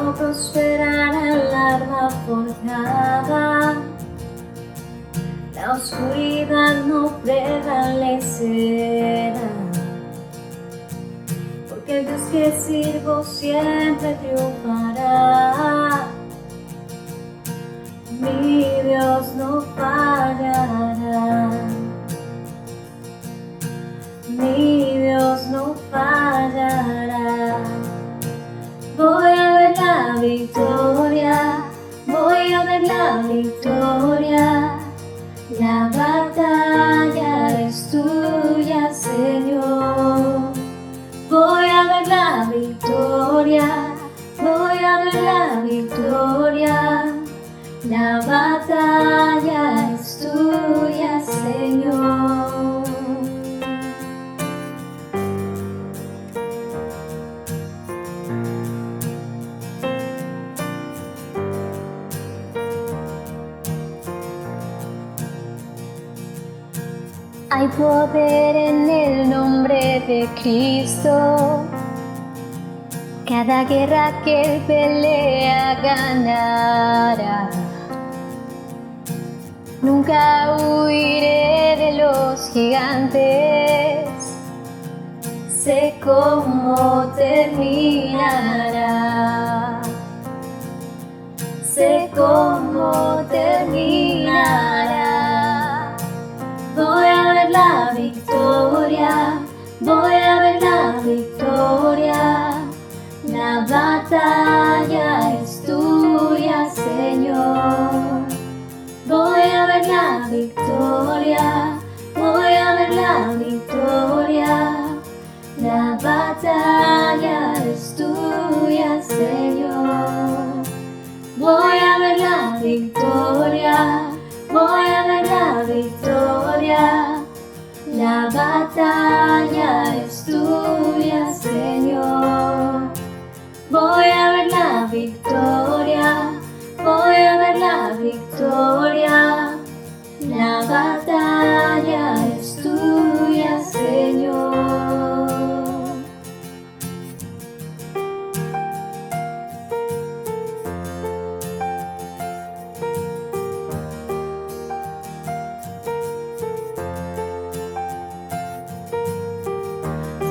no prosperará el arma forjada, la oscuridad no prevalecerá, porque el Dios que sirvo siempre triunfará. Mi Dios no fallará, mi Dios no fallará. Voy a ver la victoria, voy a ver la victoria. La batalla es tuya, Señor. Voy a ver la victoria, voy a ver la victoria. La batalla es tuya, Señor. Hay poder en el nombre de Cristo. Cada guerra que él pelea ganará. Nunca huiré de los gigantes. Sé cómo terminará. Sé cómo terminará. Voy a ver la victoria, voy a ver la victoria. La batalla es tuya, Señor. Voy a ver la victoria, voy a ver la victoria. La batalla es tuya, Señor. Voy a ver la victoria, voy a ver la victoria. La batalla es tuya, Señor. Voy a ver la victoria, voy a ver la victoria. La batalla es tuya, Señor.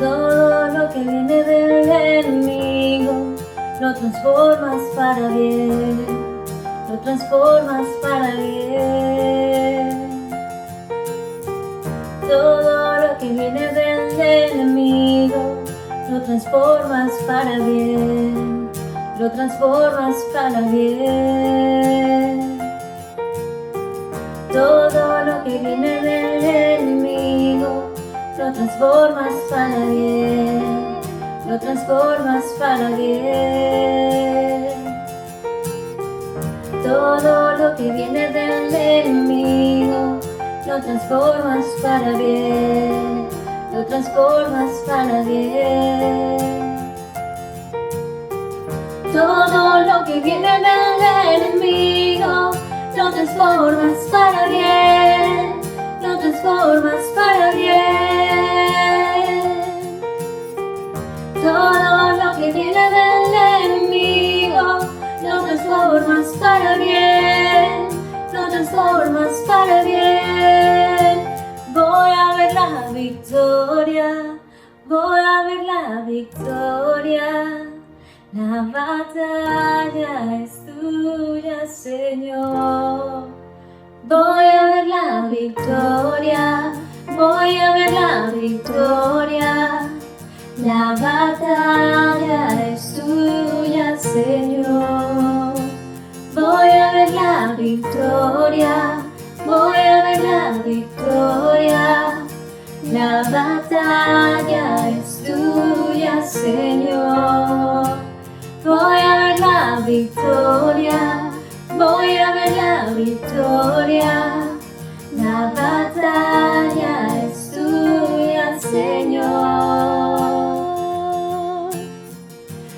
Todo lo que viene del enemigo lo transformas para bien, lo transformas para bien. Todo lo que viene del enemigo lo transformas para bien, lo transformas para bien. Todo lo que viene del enemigo lo transformas para bien, lo transformas para bien. Todo lo que viene del enemigo lo transformas para bien, lo transformas para bien. Todo lo que viene del enemigo lo transformas para bien, lo transformas para bien. Todo lo que viene del enemigo lo transformas para bien, lo transformas para bien. Voy a ver la victoria, voy a ver la victoria. La batalla es tuya, Señor. Voy a ver la victoria, voy a ver la victoria. La batalla es tuya, Señor. Voy a ver la victoria, voy a ver la victoria. La batalla es tuya, Señor. Voy a ver la victoria, voy a ver la victoria. La batalla es tuya, Señor.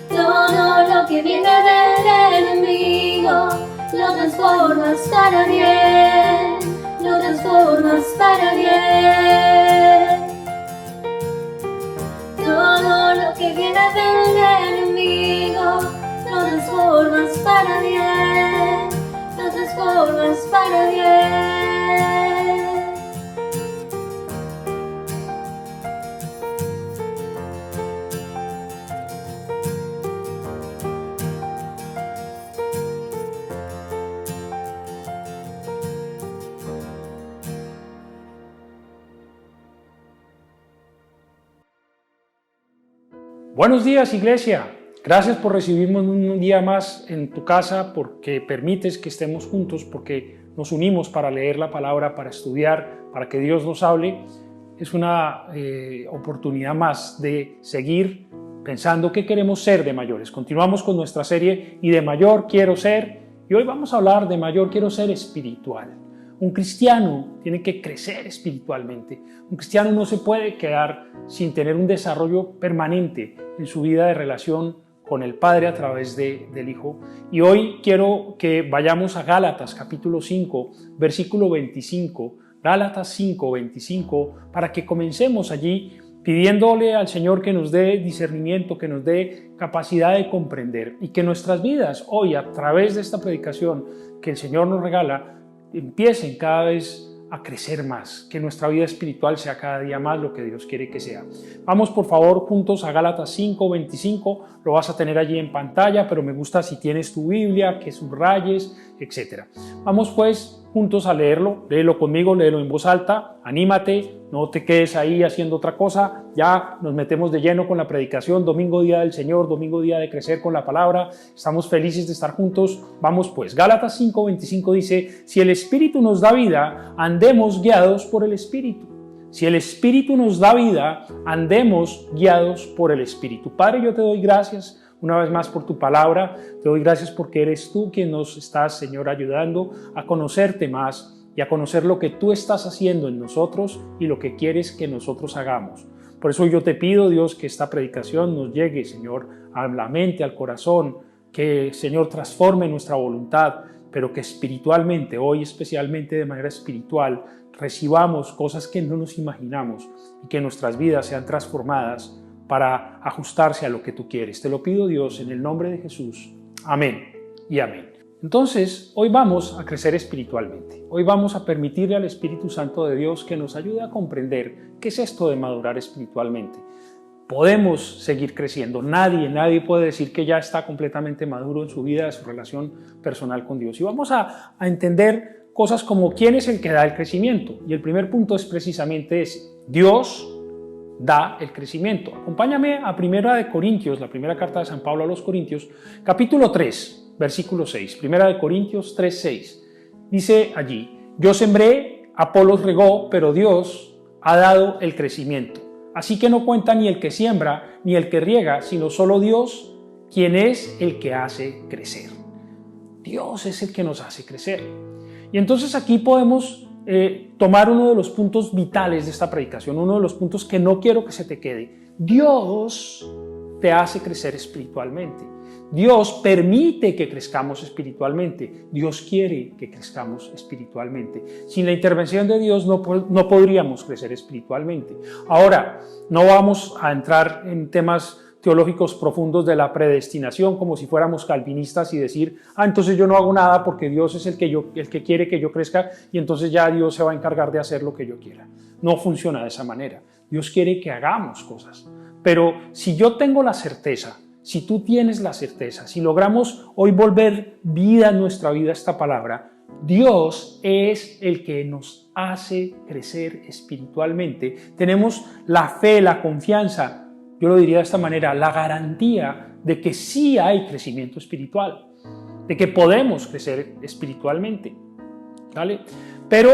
Todo lo que viene del enemigo lo transformas para bien, lo transformas para bien. Todo lo que viene del enemigo lo transformas para bien, lo transformas para bien. Buenos días, iglesia. Gracias por recibirnos un día más en tu casa, porque permites que estemos juntos, porque nos unimos para leer la palabra, para estudiar, para que Dios nos hable. Es una oportunidad más de seguir pensando qué queremos ser de mayores. Continuamos con nuestra serie y de mayor quiero ser, y hoy vamos a hablar de mayor quiero ser espiritual. Un cristiano tiene que crecer espiritualmente. Un cristiano no se puede quedar sin tener un desarrollo permanente en su vida de relación con el Padre a través del Hijo. Y hoy quiero que vayamos a Gálatas capítulo 5, versículo 25. Gálatas 5, 25, para que comencemos allí pidiéndole al Señor que nos dé discernimiento, que nos dé capacidad de comprender y que nuestras vidas hoy, a través de esta predicación que el Señor nos regala, empiecen cada vez a crecer más, que nuestra vida espiritual sea cada día más lo que Dios quiere que sea. Vamos por favor juntos a Gálatas 5, 25, lo vas a tener allí en pantalla, pero me gusta si tienes tu Biblia, que subrayes, etc. Vamos pues juntos a leerlo, léelo conmigo, léelo en voz alta, anímate, no te quedes ahí haciendo otra cosa, ya nos metemos de lleno con la predicación, domingo día del Señor, domingo día de crecer con la palabra, estamos felices de estar juntos, vamos pues. Gálatas 5, 25 dice, si el Espíritu nos da vida, andemos guiados por el Espíritu. Si el Espíritu nos da vida, andemos guiados por el Espíritu. Padre, yo te doy gracias una vez más por tu palabra, te doy gracias porque eres tú quien nos estás, Señor, ayudando a conocerte más y a conocer lo que tú estás haciendo en nosotros y lo que quieres que nosotros hagamos. Por eso yo te pido, Dios, que esta predicación nos llegue, Señor, a la mente, al corazón, que, Señor, transforme nuestra voluntad, pero que espiritualmente, hoy especialmente de manera espiritual, recibamos cosas que no nos imaginamos y que nuestras vidas sean transformadas para ajustarse a lo que tú quieres. Te lo pido, Dios, en el nombre de Jesús. Amén y amén. Entonces, hoy vamos a crecer espiritualmente. Hoy vamos a permitirle al Espíritu Santo de Dios que nos ayude a comprender qué es esto de madurar espiritualmente. Podemos seguir creciendo. Nadie puede decir que ya está completamente maduro en su vida, en su relación personal con Dios. Y vamos a entender cosas como quién es el que da el crecimiento. Y el primer punto es precisamente ese. Dios da el crecimiento. Acompáñame a 1 Corintios, la primera carta de San Pablo a los Corintios, capítulo 3, versículo 6. 1 Corintios 3, 6. Dice allí, yo sembré, Apolos regó, pero Dios ha dado el crecimiento. Así que no cuenta ni el que siembra ni el que riega, sino solo Dios, quien es el que hace crecer. Dios es el que nos hace crecer. Y entonces aquí podemos tomar uno de los puntos vitales de esta predicación, uno de los puntos que no quiero que se te quede. Dios te hace crecer espiritualmente. Dios permite que crezcamos espiritualmente. Dios quiere que crezcamos espiritualmente. Sin la intervención de Dios no podríamos crecer espiritualmente. Ahora, no vamos a entrar en temas teológicos profundos de la predestinación, como si fuéramos calvinistas y decir, entonces yo no hago nada porque Dios es el que quiere que yo crezca y entonces ya Dios se va a encargar de hacer lo que yo quiera. No funciona de esa manera. Dios quiere que hagamos cosas. Pero si yo tengo la certeza, si tú tienes la certeza, si logramos hoy volver vida en nuestra vida esta palabra, Dios es el que nos hace crecer espiritualmente. Tenemos la fe, la confianza, yo lo diría de esta manera, la garantía de que sí hay crecimiento espiritual, de que podemos crecer espiritualmente, ¿vale? Pero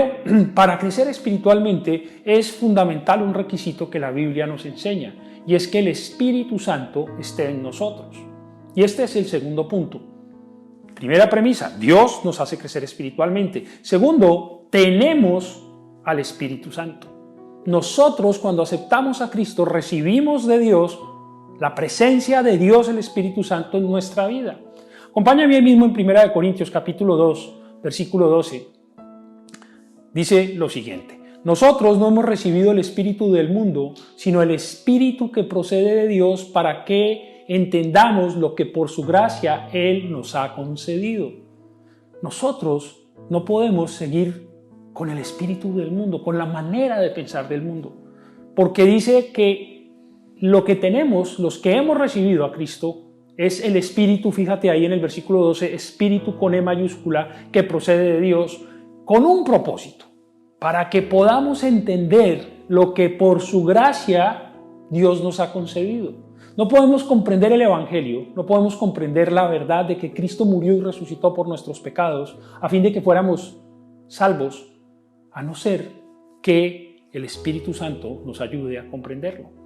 para crecer espiritualmente es fundamental un requisito que la Biblia nos enseña, y es que el Espíritu Santo esté en nosotros. Y este es el segundo punto. Primera premisa, Dios nos hace crecer espiritualmente. Segundo, tenemos al Espíritu Santo. Nosotros, cuando aceptamos a Cristo, recibimos de Dios la presencia de Dios, el Espíritu Santo, en nuestra vida. Acompáñame ahí mismo en 1 Corintios capítulo 2, versículo 12. Dice lo siguiente: nosotros no hemos recibido el Espíritu del mundo, sino el Espíritu que procede de Dios, para que que entendamos lo que por su gracia Él nos ha concedido. Nosotros no podemos seguir con el espíritu del mundo, con la manera de pensar del mundo, porque dice que lo que tenemos, los que hemos recibido a Cristo, es el espíritu, fíjate ahí en el versículo 12, espíritu con E mayúscula, que procede de Dios, con un propósito, para que podamos entender lo que por su gracia Dios nos ha concedido. No podemos comprender el Evangelio, no podemos comprender la verdad de que Cristo murió y resucitó por nuestros pecados, a fin de que fuéramos salvos, a no ser que el Espíritu Santo nos ayude a comprenderlo.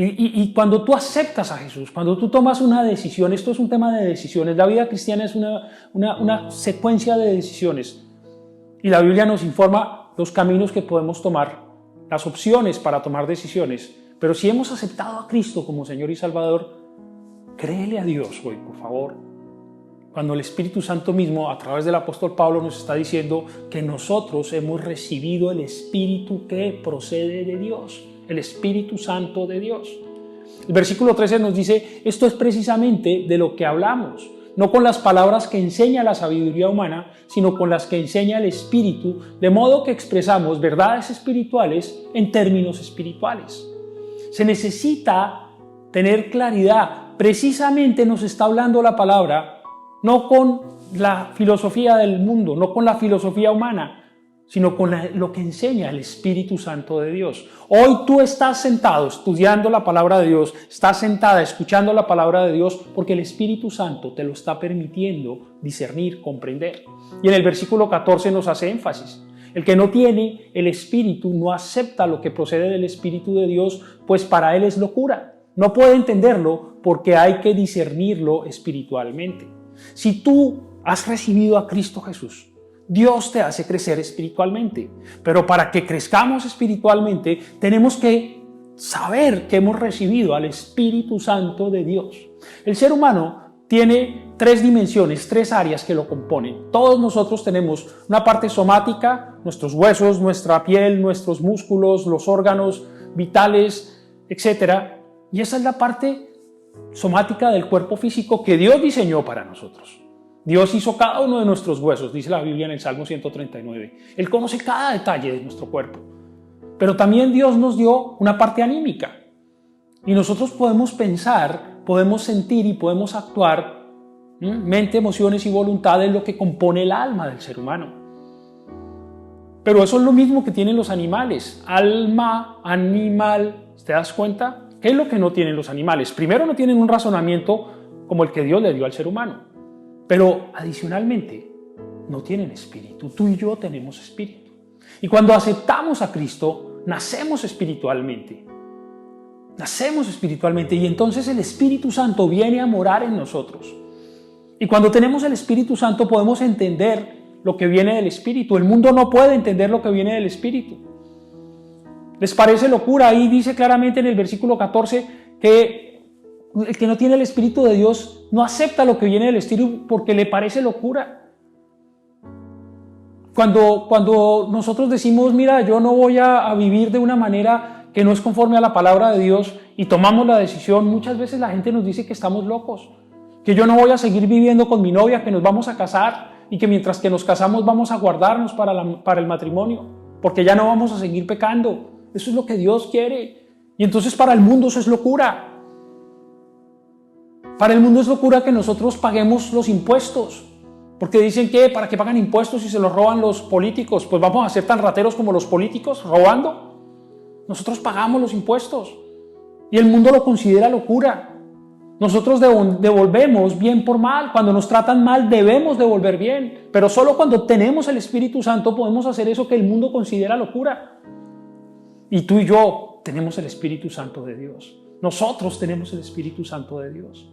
Y cuando tú aceptas a Jesús, cuando tú tomas una decisión, esto es un tema de decisiones, la vida cristiana es una secuencia de decisiones, y la Biblia nos informa los caminos que podemos tomar, las opciones para tomar decisiones. Pero si hemos aceptado a Cristo como Señor y Salvador, créele a Dios hoy, por favor. Cuando el Espíritu Santo mismo, a través del apóstol Pablo, nos está diciendo que nosotros hemos recibido el Espíritu que procede de Dios, el Espíritu Santo de Dios. El versículo 13 nos dice, esto es precisamente de lo que hablamos, no con las palabras que enseña la sabiduría humana, sino con las que enseña el Espíritu, de modo que expresamos verdades espirituales en términos espirituales. Se necesita tener claridad. Precisamente nos está hablando la palabra, no con la filosofía del mundo, no con la filosofía humana, sino con lo que enseña el Espíritu Santo de Dios. Hoy tú estás sentado estudiando la palabra de Dios, estás sentada escuchando la palabra de Dios porque el Espíritu Santo te lo está permitiendo discernir, comprender. Y en el versículo 14 nos hace énfasis. El que no tiene el Espíritu no acepta lo que procede del Espíritu de Dios, pues para él es locura. No puede entenderlo porque hay que discernirlo espiritualmente. Si tú has recibido a Cristo Jesús, Dios te hace crecer espiritualmente. Pero para que crezcamos espiritualmente, tenemos que saber que hemos recibido al Espíritu Santo de Dios. El ser humano tiene tres dimensiones, tres áreas que lo componen. Todos nosotros tenemos una parte somática, nuestros huesos, nuestra piel, nuestros músculos, los órganos vitales, etc. Y esa es la parte somática del cuerpo físico que Dios diseñó para nosotros. Dios hizo cada uno de nuestros huesos, dice la Biblia en el Salmo 139. Él conoce cada detalle de nuestro cuerpo. Pero también Dios nos dio una parte anímica. Y nosotros podemos pensar, podemos sentir y podemos actuar, mente, emociones y voluntad es lo que compone el alma del ser humano. Pero eso es lo mismo que tienen los animales. Alma, animal, ¿te das cuenta? ¿Qué es lo que no tienen los animales? Primero, no tienen un razonamiento como el que Dios le dio al ser humano. Pero adicionalmente, no tienen espíritu. Tú y yo tenemos espíritu. Y cuando aceptamos a Cristo, nacemos espiritualmente. Nacemos espiritualmente y entonces el Espíritu Santo viene a morar en nosotros. Y cuando tenemos el Espíritu Santo podemos entender lo que viene del Espíritu. El mundo no puede entender lo que viene del Espíritu. ¿Les parece locura? Ahí dice claramente en el versículo 14 que el que no tiene el Espíritu de Dios no acepta lo que viene del Espíritu porque le parece locura. Cuando nosotros decimos, mira, yo no voy a vivir de una manera que no es conforme a la palabra de Dios y tomamos la decisión, muchas veces la gente nos dice que estamos locos, que yo no voy a seguir viviendo con mi novia, que nos vamos a casar y que mientras que nos casamos vamos a guardarnos para el matrimonio, porque ya no vamos a seguir pecando. Eso es lo que Dios quiere. Y entonces para el mundo eso es locura. Para el mundo es locura que nosotros paguemos los impuestos, porque dicen que ¿para qué pagan impuestos si se los roban los políticos? Pues vamos a ser tan rateros como los políticos, robando. Nosotros pagamos los impuestos y el mundo lo considera locura. Nosotros devolvemos bien por mal. Cuando nos tratan mal debemos devolver bien, pero solo cuando tenemos el Espíritu Santo podemos hacer eso que el mundo considera locura. Y tú y yo tenemos el Espíritu Santo de Dios. Nosotros tenemos el Espíritu Santo de Dios.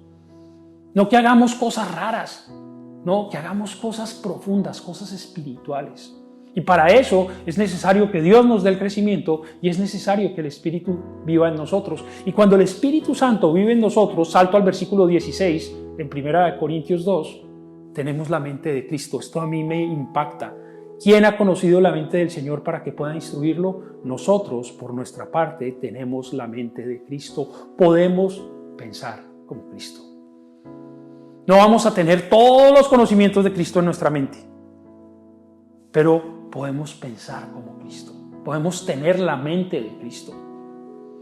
No que hagamos cosas raras, no, que hagamos cosas profundas, cosas espirituales. Y para eso es necesario que Dios nos dé el crecimiento y es necesario que el Espíritu viva en nosotros. Y cuando el Espíritu Santo vive en nosotros, salto al versículo 16, en 1 Corintios 2, tenemos la mente de Cristo. Esto a mí me impacta. ¿Quién ha conocido la mente del Señor para que pueda instruirlo? Nosotros, por nuestra parte, tenemos la mente de Cristo. Podemos pensar. como Cristo. No vamos a tener todos los conocimientos de Cristo en nuestra mente, pero podemos pensar como Cristo, podemos tener la mente de Cristo.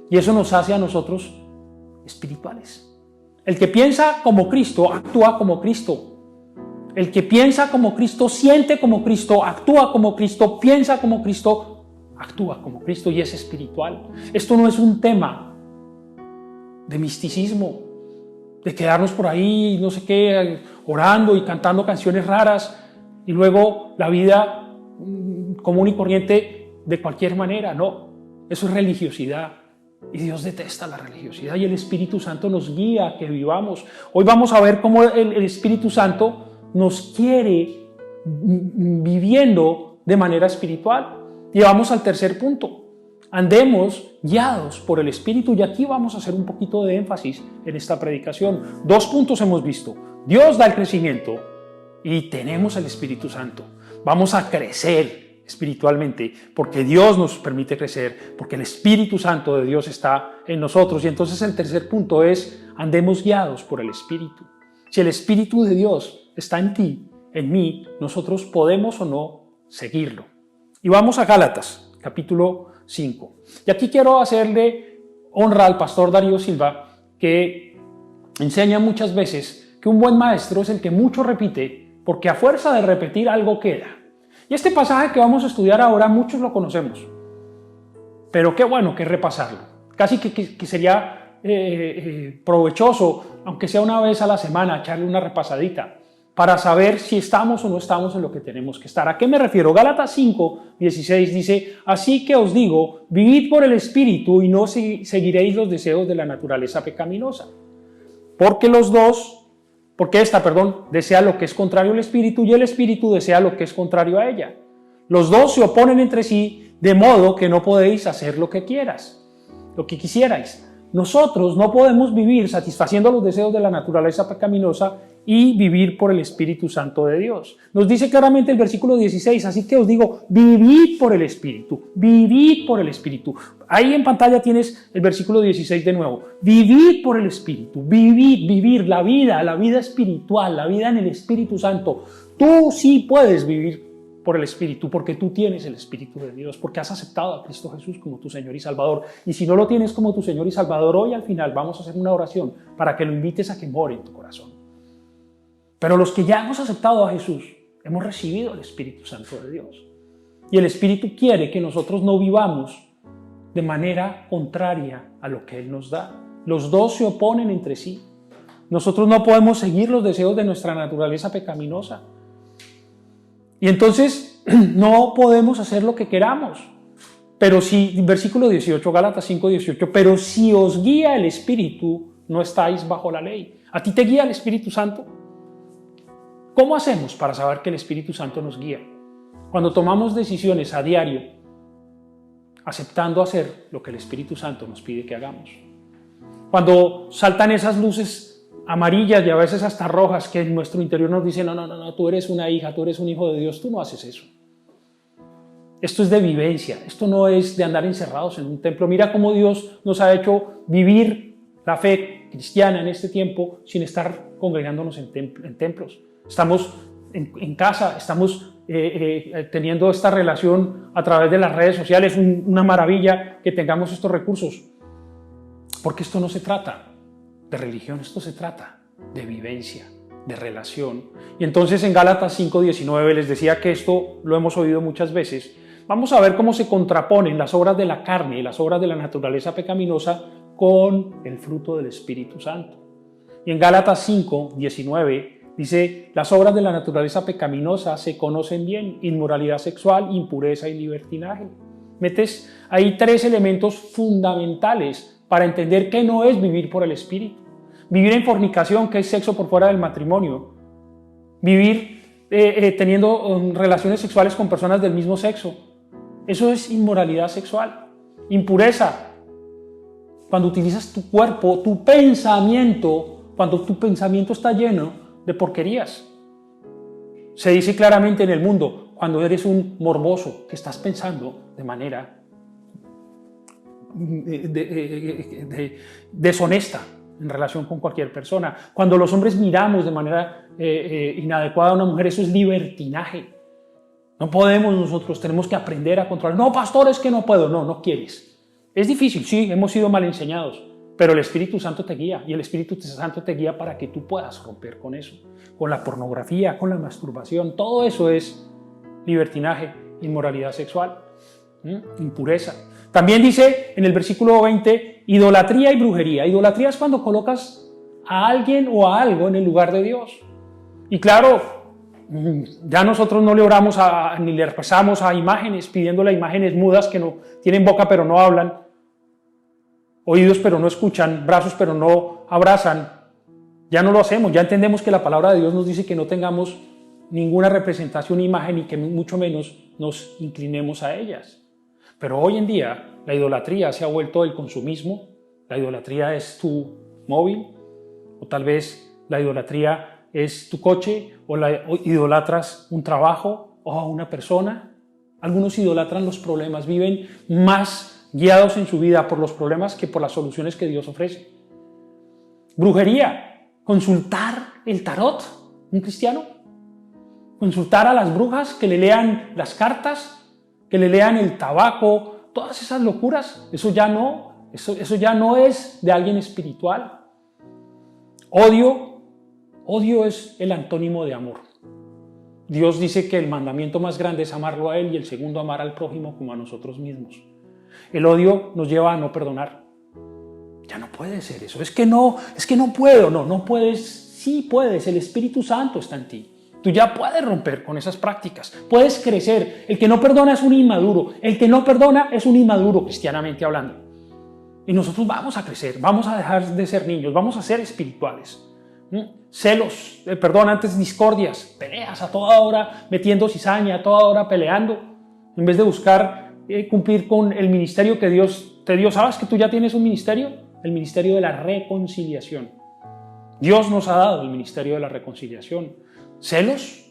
Y eso nos hace a nosotros espirituales. El que piensa como Cristo, actúa como Cristo. El que piensa como Cristo, siente como Cristo, actúa como Cristo, piensa como Cristo, actúa como Cristo y es espiritual. Esto no es un tema de misticismo, de quedarnos por ahí, no sé qué, orando y cantando canciones raras y luego la vida común y corriente de cualquier manera. No, eso es religiosidad. Y Dios detesta la religiosidad y el Espíritu Santo nos guía a que vivamos. Hoy vamos a ver cómo el Espíritu Santo nos quiere viviendo de manera espiritual. Y vamos al tercer punto. Andemos guiados por el Espíritu. Y aquí vamos a hacer un poquito de énfasis en esta predicación. 2 puntos hemos visto. Dios da el crecimiento y tenemos el Espíritu Santo. Vamos a crecer espiritualmente, porque Dios nos permite crecer, porque el Espíritu Santo de Dios está en nosotros. Y entonces el tercer punto es, andemos guiados por el Espíritu. Si el Espíritu de Dios está en ti, en mí, nosotros podemos o no seguirlo. Y vamos a Gálatas, capítulo 5. Y aquí quiero hacerle honra al pastor Darío Silva, que enseña muchas veces que un buen maestro es el que mucho repite, porque a fuerza de repetir algo queda. Y este pasaje que vamos a estudiar ahora muchos lo conocemos, pero qué bueno que repasarlo. Casi que sería provechoso, aunque sea una vez a la semana, echarle una repasadita para saber si estamos o no estamos en lo que tenemos que estar. ¿A qué me refiero? Gálatas 5:16 dice, así que os digo, vivid por el Espíritu y no seguiréis los deseos de la naturaleza pecaminosa. Porque esta desea lo que es contrario al Espíritu y el Espíritu desea lo que es contrario a ella. Los dos se oponen entre sí, de modo que no podéis hacer lo que quisierais. Nosotros no podemos vivir satisfaciendo los deseos de la naturaleza pecaminosa y vivir por el Espíritu Santo de Dios. Nos dice claramente el versículo 16, así que os digo, vivid por el Espíritu, vivid por el Espíritu. Ahí en pantalla tienes el versículo 16 de nuevo. Vivid por el Espíritu, vivir la vida espiritual, la vida en el Espíritu Santo. Tú sí puedes vivir por el Espíritu, porque tú tienes el Espíritu de Dios, porque has aceptado a Cristo Jesús como tu Señor y Salvador. Y si no lo tienes como tu Señor y Salvador, hoy al final vamos a hacer una oración para que lo invites a que more en tu corazón. Pero los que ya hemos aceptado a Jesús, hemos recibido el Espíritu Santo de Dios. Y el Espíritu quiere que nosotros no vivamos de manera contraria a lo que Él nos da. Los dos se oponen entre sí. Nosotros no podemos seguir los deseos de nuestra naturaleza pecaminosa. Y entonces no podemos hacer lo que queramos. Pero si, versículo 18, Gálatas 5:18, pero si os guía el Espíritu, no estáis bajo la ley. ¿A ti te guía el Espíritu Santo? ¿Cómo hacemos para saber que el Espíritu Santo nos guía? Cuando tomamos decisiones a diario, aceptando hacer lo que el Espíritu Santo nos pide que hagamos. Cuando saltan esas luces amarillas y a veces hasta rojas que en nuestro interior nos dicen, no, tú eres una hija, tú eres un hijo de Dios, tú no haces eso. Esto es de vivencia, esto no es de andar encerrados en un templo. Mira cómo Dios nos ha hecho vivir la fe cristiana en este tiempo sin estar congregándonos en templos. Estamos en casa, estamos teniendo esta relación a través de las redes sociales. Una maravilla que tengamos estos recursos, porque esto no se trata de religión, esto se trata de vivencia, de relación. Y entonces en Gálatas 5:19 les decía que esto lo hemos oído muchas veces. Vamos a ver cómo se contraponen las obras de la carne y las obras de la naturaleza pecaminosa con el fruto del Espíritu Santo. Y en Gálatas 5:19 dice, las obras de la naturaleza pecaminosa se conocen bien: inmoralidad sexual, impureza y libertinaje. Metes ahí 3 elementos fundamentales para entender qué no es vivir por el Espíritu. Vivir en fornicación, que es sexo por fuera del matrimonio. Vivir teniendo relaciones sexuales con personas del mismo sexo. Eso es inmoralidad sexual. Impureza, cuando utilizas tu cuerpo, tu pensamiento, cuando tu pensamiento está lleno de porquerías. Se dice claramente en el mundo, cuando eres un morboso, que estás pensando de manera deshonesta, en relación con cualquier persona. Cuando los hombres miramos de manera inadecuada a una mujer, eso es libertinaje. No podemos nosotros, tenemos que aprender a controlar. No, pastor, es que no puedo. No, no quieres. Es difícil, sí, hemos sido mal enseñados, pero el Espíritu Santo te guía y el Espíritu Santo te guía para que tú puedas romper con eso, con la pornografía, con la masturbación. Todo eso es libertinaje, inmoralidad sexual, impureza. También dice en el versículo 20, idolatría y brujería. Idolatría es cuando colocas a alguien o a algo en el lugar de Dios. Y claro, ya nosotros no le oramos ni le rezamos a imágenes, pidiéndole a imágenes mudas que no tienen boca pero no hablan, oídos pero no escuchan, brazos pero no abrazan. Ya no lo hacemos, ya entendemos que la palabra de Dios nos dice que no tengamos ninguna representación, imagen y que mucho menos nos inclinemos a ellas. Pero hoy en día la idolatría se ha vuelto el consumismo, la idolatría es tu móvil, o tal vez la idolatría es tu coche, o idolatras un trabajo o a una persona. Algunos idolatran los problemas, viven más guiados en su vida por los problemas que por las soluciones que Dios ofrece. Brujería, consultar el tarot, un cristiano, consultar a las brujas que le lean las cartas, que le lean el tabaco, todas esas locuras, eso ya no es de alguien espiritual. Odio es el antónimo de amor. Dios dice que el mandamiento más grande es amarlo a Él y el segundo amar al prójimo como a nosotros mismos. El odio nos lleva a no perdonar. Ya no puede ser eso. Es que no puedo. No puedes. Sí puedes. El Espíritu Santo está en ti. Tú ya puedes romper con esas prácticas. Puedes crecer. El que no perdona es un inmaduro. El que no perdona es un inmaduro, cristianamente hablando. Y nosotros vamos a crecer. Vamos a dejar de ser niños. Vamos a ser espirituales. Celos, antes discordias, peleas a toda hora, metiendo cizaña, a toda hora peleando. En vez de buscar cumplir con el ministerio que Dios te dio. ¿Sabes que tú ya tienes un ministerio? El ministerio de la reconciliación. Dios nos ha dado el ministerio de la reconciliación. ¿Celos?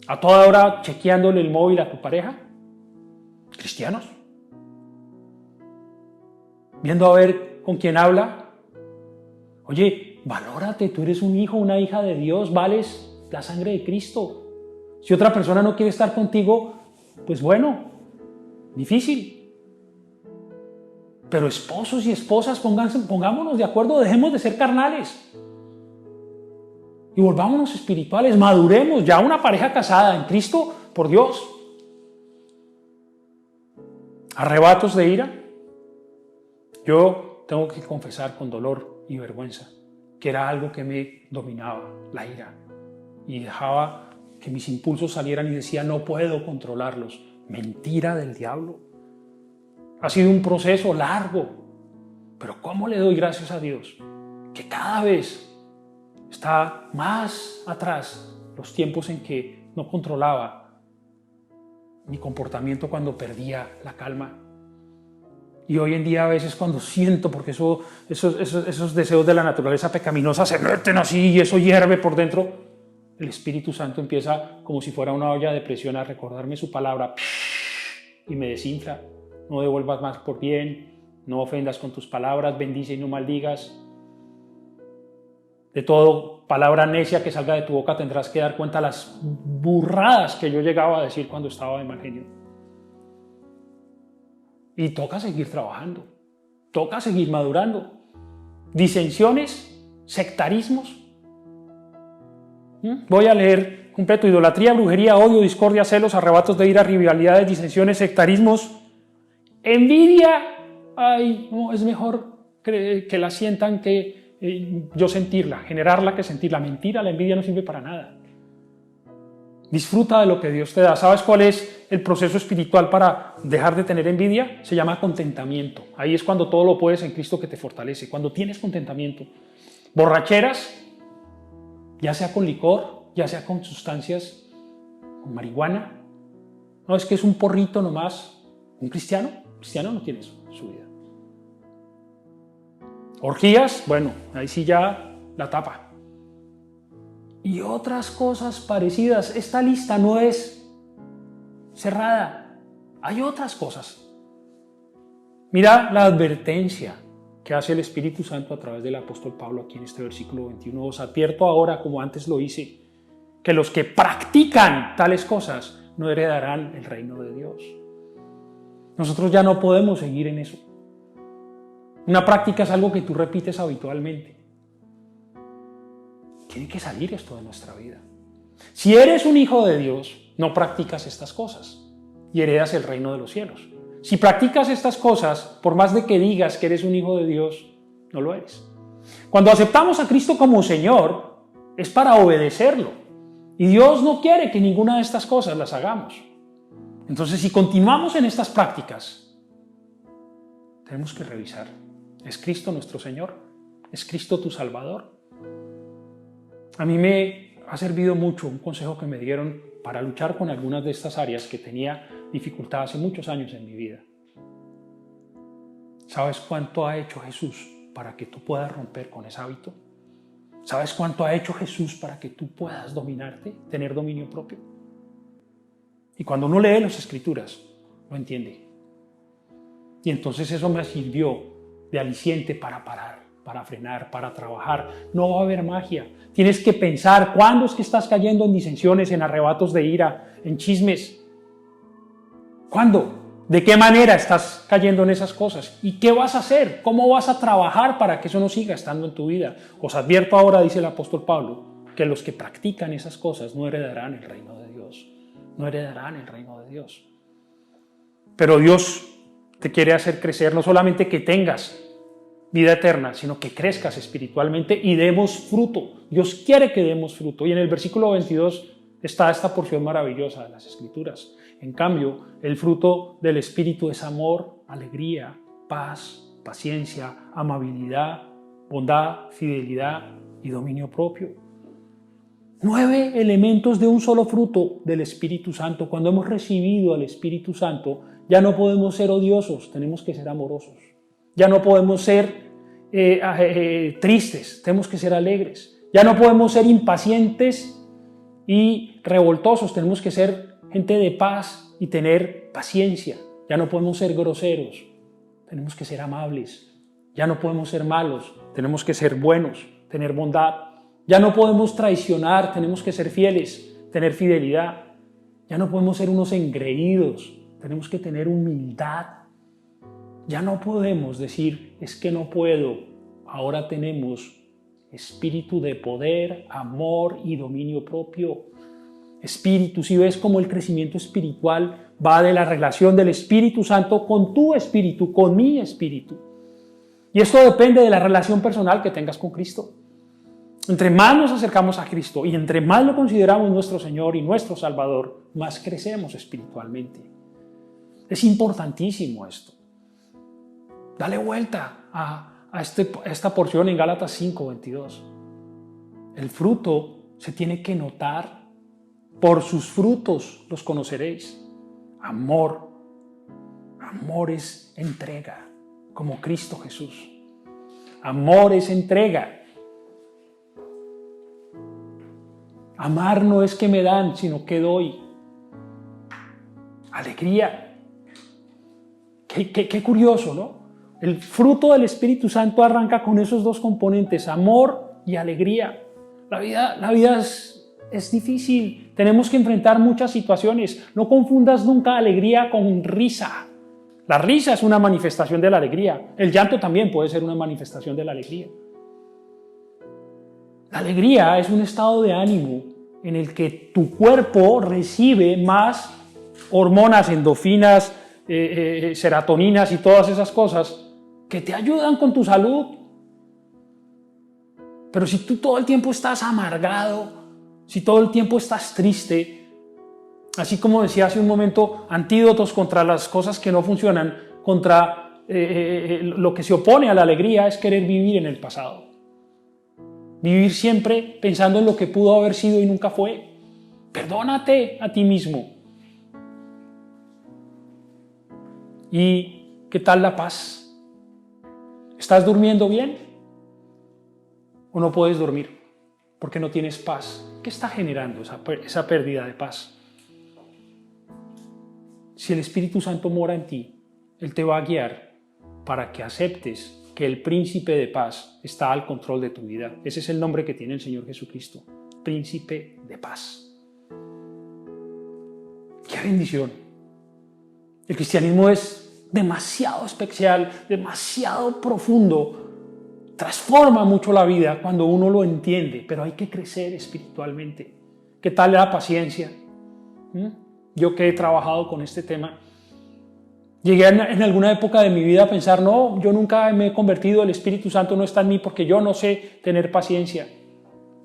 ¿A toda hora chequeándole el móvil a tu pareja? ¿Cristianos? ¿Viendo a ver con quién habla? Oye, valórate, tú eres un hijo, una hija de Dios, vales la sangre de Cristo. Si otra persona no quiere estar contigo, pues bueno, difícil. Pero esposos y esposas, pongámonos de acuerdo, dejemos de ser carnales. Y volvámonos espirituales, maduremos, ya una pareja casada en Cristo, por Dios. Arrebatos de ira. Yo tengo que confesar con dolor y vergüenza que era algo que me dominaba, la ira. Y dejaba que mis impulsos salieran y decía, no puedo controlarlos. Mentira del diablo. Ha sido un proceso largo, pero ¿cómo le doy gracias a Dios? Que cada vez está más atrás los tiempos en que no controlaba mi comportamiento cuando perdía la calma. Y hoy en día a veces cuando siento, porque esos deseos de la naturaleza pecaminosa se meten así y eso hierve por dentro, el Espíritu Santo empieza como si fuera una olla de presión a recordarme su palabra y me desinfla. No devuelvas más por bien, no ofendas con tus palabras, bendice y no maldigas. De todo palabra necia que salga de tu boca tendrás que dar cuenta las burradas que yo llegaba a decir cuando estaba de mal genio. Y toca seguir trabajando, toca seguir madurando. Disensiones, sectarismos. Voy a leer completo: idolatría, brujería, odio, discordia, celos, arrebatos de ira, rivalidades, disensiones, sectarismos, envidia. Ay, no, es mejor que la sientan que yo sentirla, generarla que sentirla. Mentira, la envidia no sirve para nada. Disfruta de lo que Dios te da. ¿Sabes cuál es el proceso espiritual para dejar de tener envidia? Se llama contentamiento. Ahí es cuando todo lo puedes en Cristo que te fortalece. Cuando tienes contentamiento. Borracheras, ya sea con licor, ya sea con sustancias, con marihuana. No, es que es un porrito nomás. ¿Un cristiano? Un cristiano no tiene eso en su vida. Orgías, bueno, ahí sí ya la tapa. Y otras cosas parecidas. Esta lista no es cerrada. Hay otras cosas. Mira la advertencia. que hace el Espíritu Santo a través del apóstol Pablo aquí en este versículo 21. Os advierto ahora, como antes lo hice, que los que practican tales cosas no heredarán el reino de Dios. Nosotros ya no podemos seguir en eso. Una práctica es algo que tú repites habitualmente. Tiene que salir esto de nuestra vida. Si eres un hijo de Dios, no practicas estas cosas y heredas el reino de los cielos. Si practicas estas cosas, por más de que digas que eres un hijo de Dios, no lo eres. Cuando aceptamos a Cristo como Señor, es para obedecerlo. Y Dios no quiere que ninguna de estas cosas las hagamos. Entonces, si continuamos en estas prácticas, tenemos que revisar. ¿Es Cristo nuestro Señor? ¿Es Cristo tu Salvador? A mí me ha servido mucho un consejo que me dieron para luchar con algunas de estas áreas que tenía dificultad hace muchos años en mi vida. ¿Sabes cuánto ha hecho Jesús para que tú puedas romper con ese hábito? ¿Sabes cuánto ha hecho Jesús para que tú puedas dominarte, tener dominio propio? Y cuando uno lee las Escrituras, lo entiende. Y entonces eso me sirvió de aliciente para parar, para frenar, para trabajar. No va a haber magia. Tienes que pensar cuándo es que estás cayendo en disensiones, en arrebatos de ira, en chismes. ¿Cuándo? ¿De qué manera estás cayendo en esas cosas? ¿Y qué vas a hacer? ¿Cómo vas a trabajar para que eso no siga estando en tu vida? Os advierto ahora, dice el apóstol Pablo, que los que practican esas cosas no heredarán el reino de Dios. No heredarán el reino de Dios. Pero Dios te quiere hacer crecer, no solamente que tengas vida eterna, sino que crezcas espiritualmente y demos fruto. Dios quiere que demos fruto. Y en el versículo 22 está esta porción maravillosa de las Escrituras. En cambio, el fruto del Espíritu es amor, alegría, paz, paciencia, amabilidad, bondad, fidelidad y dominio propio. 9 elementos de un solo fruto del Espíritu Santo. Cuando hemos recibido al Espíritu Santo, ya no podemos ser odiosos, tenemos que ser amorosos. Ya no podemos ser tristes, tenemos que ser alegres. Ya no podemos ser impacientes y revoltosos, tenemos que ser gente de paz y tener paciencia. Ya no podemos ser groseros, tenemos que ser amables. Ya no podemos ser malos, tenemos que ser buenos, tener bondad. Ya no podemos traicionar, tenemos que ser fieles, tener fidelidad. Ya no podemos ser unos engreídos, tenemos que tener humildad. Ya no podemos decir, es que no puedo. Ahora tenemos espíritu de poder, amor y dominio propio. Espíritu, si ves cómo el crecimiento espiritual va de la relación del Espíritu Santo con tu espíritu, con mi espíritu. Y esto depende de la relación personal que tengas con Cristo. Entre más nos acercamos a Cristo y entre más lo consideramos nuestro Señor y nuestro Salvador, más crecemos espiritualmente. Es importantísimo esto. Dale vuelta a esta porción en Gálatas 5:22. El fruto se tiene que notar. Por sus frutos los conoceréis. Amor. Amor es entrega, como Cristo Jesús. Amor es entrega. Amar no es que me dan, sino que doy. Alegría. Qué curioso, ¿no? El fruto del Espíritu Santo arranca con esos dos componentes, amor y alegría. La vida es difícil, tenemos que enfrentar muchas situaciones. No confundas nunca alegría con risa. La risa es una manifestación de la alegría. El llanto también puede ser una manifestación de la alegría. La alegría es un estado de ánimo en el que tu cuerpo recibe más hormonas, endorfinas, serotoninas y todas esas cosas que te ayudan con tu salud. Pero si tú todo el tiempo estás amargado, si todo el tiempo estás triste, así como decía hace un momento, antídotos contra las cosas que no funcionan, contra lo que se opone a la alegría es querer vivir en el pasado. Vivir siempre pensando en lo que pudo haber sido y nunca fue. Perdónate a ti mismo. ¿Y qué tal la paz? ¿Estás durmiendo bien? ¿O no puedes dormir porque no tienes paz? ¿Qué está generando esa pérdida de paz? Si el Espíritu Santo mora en ti, Él te va a guiar para que aceptes que el príncipe de paz está al control de tu vida. Ese es el nombre que tiene el Señor Jesucristo, príncipe de paz. ¡Qué bendición! El cristianismo es demasiado especial, demasiado profundo. Transforma mucho la vida cuando uno lo entiende, pero hay que crecer espiritualmente. ¿Qué tal la paciencia? Yo que he trabajado con este tema, llegué en alguna época de mi vida a pensar, no, yo nunca me he convertido, el Espíritu Santo no está en mí porque yo no sé tener paciencia.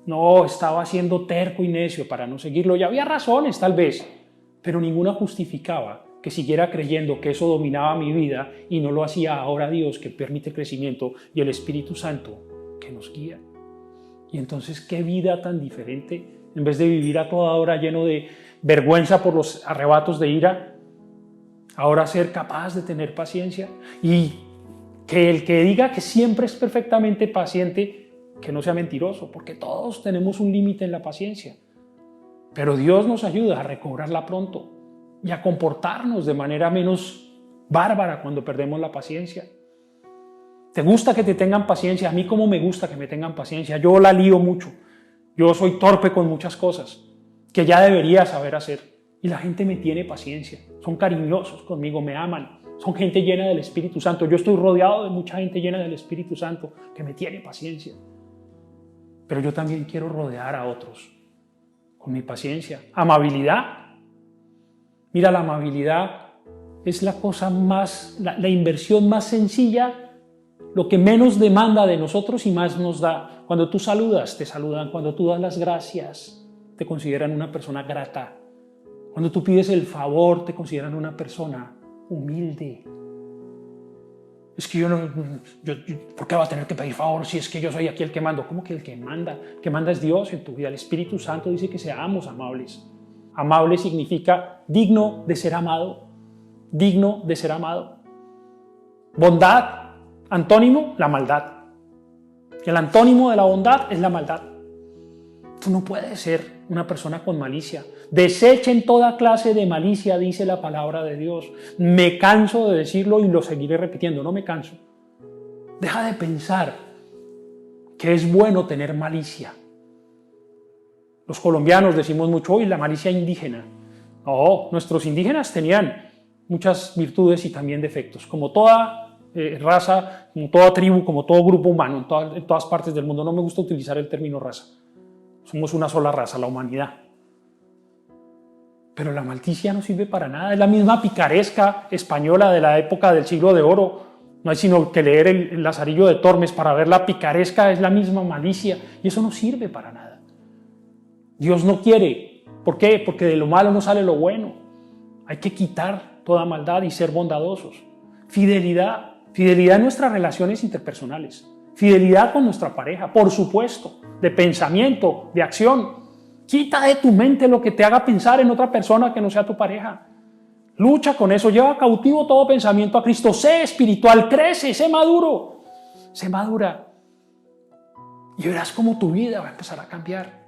No, estaba siendo terco y necio para no seguirlo. Y había razones tal vez, pero ninguna justificaba que siguiera creyendo que eso dominaba mi vida y no lo hacía ahora Dios, que permite crecimiento, y el Espíritu Santo que nos guía. Y entonces, qué vida tan diferente. En vez de vivir a toda hora lleno de vergüenza por los arrebatos de ira, ahora ser capaz de tener paciencia, y que el que diga que siempre es perfectamente paciente, que no sea mentiroso, porque todos tenemos un límite en la paciencia. Pero Dios nos ayuda a recobrarla pronto y a comportarnos de manera menos bárbara cuando perdemos la paciencia. ¿Te gusta que te tengan paciencia? A mí como me gusta que me tengan paciencia. Yo la lío mucho. Yo soy torpe con muchas cosas que ya debería saber hacer. Y la gente me tiene paciencia. Son cariñosos conmigo, me aman. Son gente llena del Espíritu Santo. Yo estoy rodeado de mucha gente llena del Espíritu Santo que me tiene paciencia. Pero yo también quiero rodear a otros con mi paciencia. Amabilidad. Mira, la amabilidad es la cosa más, la inversión más sencilla, lo que menos demanda de nosotros y más nos da. Cuando tú saludas, te saludan. Cuando tú das las gracias, te consideran una persona grata. Cuando tú pides el favor, te consideran una persona humilde. Es que ¿por qué va a tener que pedir favor si es que yo soy aquí el que mando? ¿Cómo que el que manda? El que manda es Dios en tu vida. El Espíritu Santo dice que seamos amables. Amable significa digno de ser amado. Digno de ser amado. Bondad, antónimo, la maldad. El antónimo de la bondad es la maldad. Tú no puedes ser una persona con malicia. Desechen toda clase de malicia, dice la palabra de Dios. Me canso de decirlo y lo seguiré repitiendo, no me canso. Deja de pensar que es bueno tener malicia. Los colombianos decimos mucho hoy la malicia indígena. No, nuestros indígenas tenían muchas virtudes y también defectos, como toda raza, como toda tribu, como todo grupo humano en todas partes del mundo. No me gusta utilizar el término raza. Somos una sola raza, la humanidad. Pero la malicia no sirve para nada. Es la misma picaresca española de la época del siglo de oro. No hay sino que leer el Lazarillo de Tormes para ver la picaresca, es la misma malicia. Y eso no sirve para nada. Dios no quiere. ¿Por qué? Porque de lo malo no sale lo bueno. Hay que quitar toda maldad y ser bondadosos. Fidelidad. Fidelidad en nuestras relaciones interpersonales. Fidelidad con nuestra pareja, por supuesto. De pensamiento, de acción. Quita de tu mente lo que te haga pensar en otra persona que no sea tu pareja. Lucha con eso, lleva cautivo todo pensamiento a Cristo. Sé espiritual, crece, sé maduro. Sé madura. Y verás cómo tu vida va a empezar a cambiar.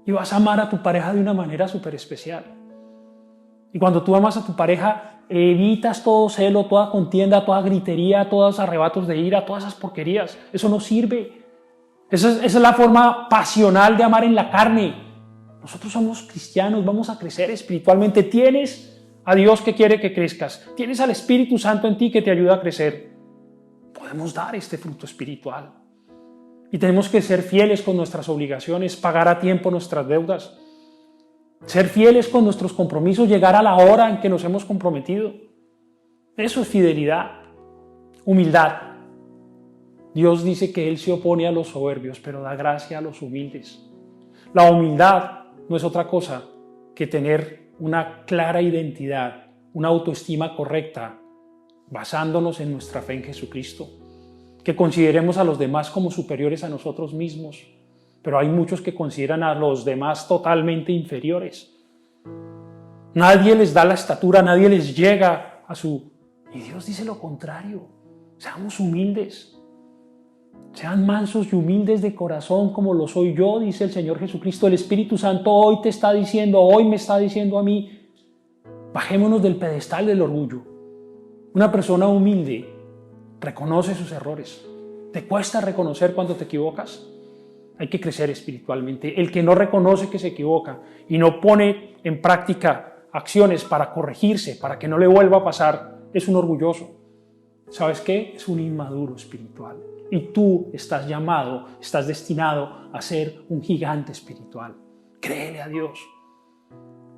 Y vas a amar a tu pareja de una manera súper especial. Y cuando tú amas a tu pareja, evitas todo celo, toda contienda, toda gritería, todos arrebatos de ira, todas esas porquerías. Eso no sirve. Esa es la forma pasional de amar en la carne. Nosotros somos cristianos, vamos a crecer espiritualmente. Tienes a Dios que quiere que crezcas. Tienes al Espíritu Santo en ti que te ayuda a crecer. Podemos dar este fruto espiritual. Y tenemos que ser fieles con nuestras obligaciones, pagar a tiempo nuestras deudas, ser fieles con nuestros compromisos, llegar a la hora en que nos hemos comprometido. Eso es fidelidad. Humildad. Dios dice que Él se opone a los soberbios, pero da gracia a los humildes. La humildad no es otra cosa que tener una clara identidad, una autoestima correcta, basándonos en nuestra fe en Jesucristo. Que consideremos a los demás como superiores a nosotros mismos, pero hay muchos que consideran a los demás totalmente inferiores. Nadie les da la estatura, nadie les llega a su... Y Dios dice lo contrario. Seamos humildes. Sean mansos y humildes de corazón como lo soy yo, dice el Señor Jesucristo. El Espíritu Santo hoy te está diciendo, hoy me está diciendo a mí, bajémonos del pedestal del orgullo. Una persona humilde reconoce sus errores. ¿Te cuesta reconocer cuando te equivocas? Hay que crecer espiritualmente. El que no reconoce que se equivoca y no pone en práctica acciones para corregirse, para que no le vuelva a pasar, es un orgulloso. ¿Sabes qué? Es un inmaduro espiritual. Y tú estás llamado, estás destinado a ser un gigante espiritual. Créele a Dios.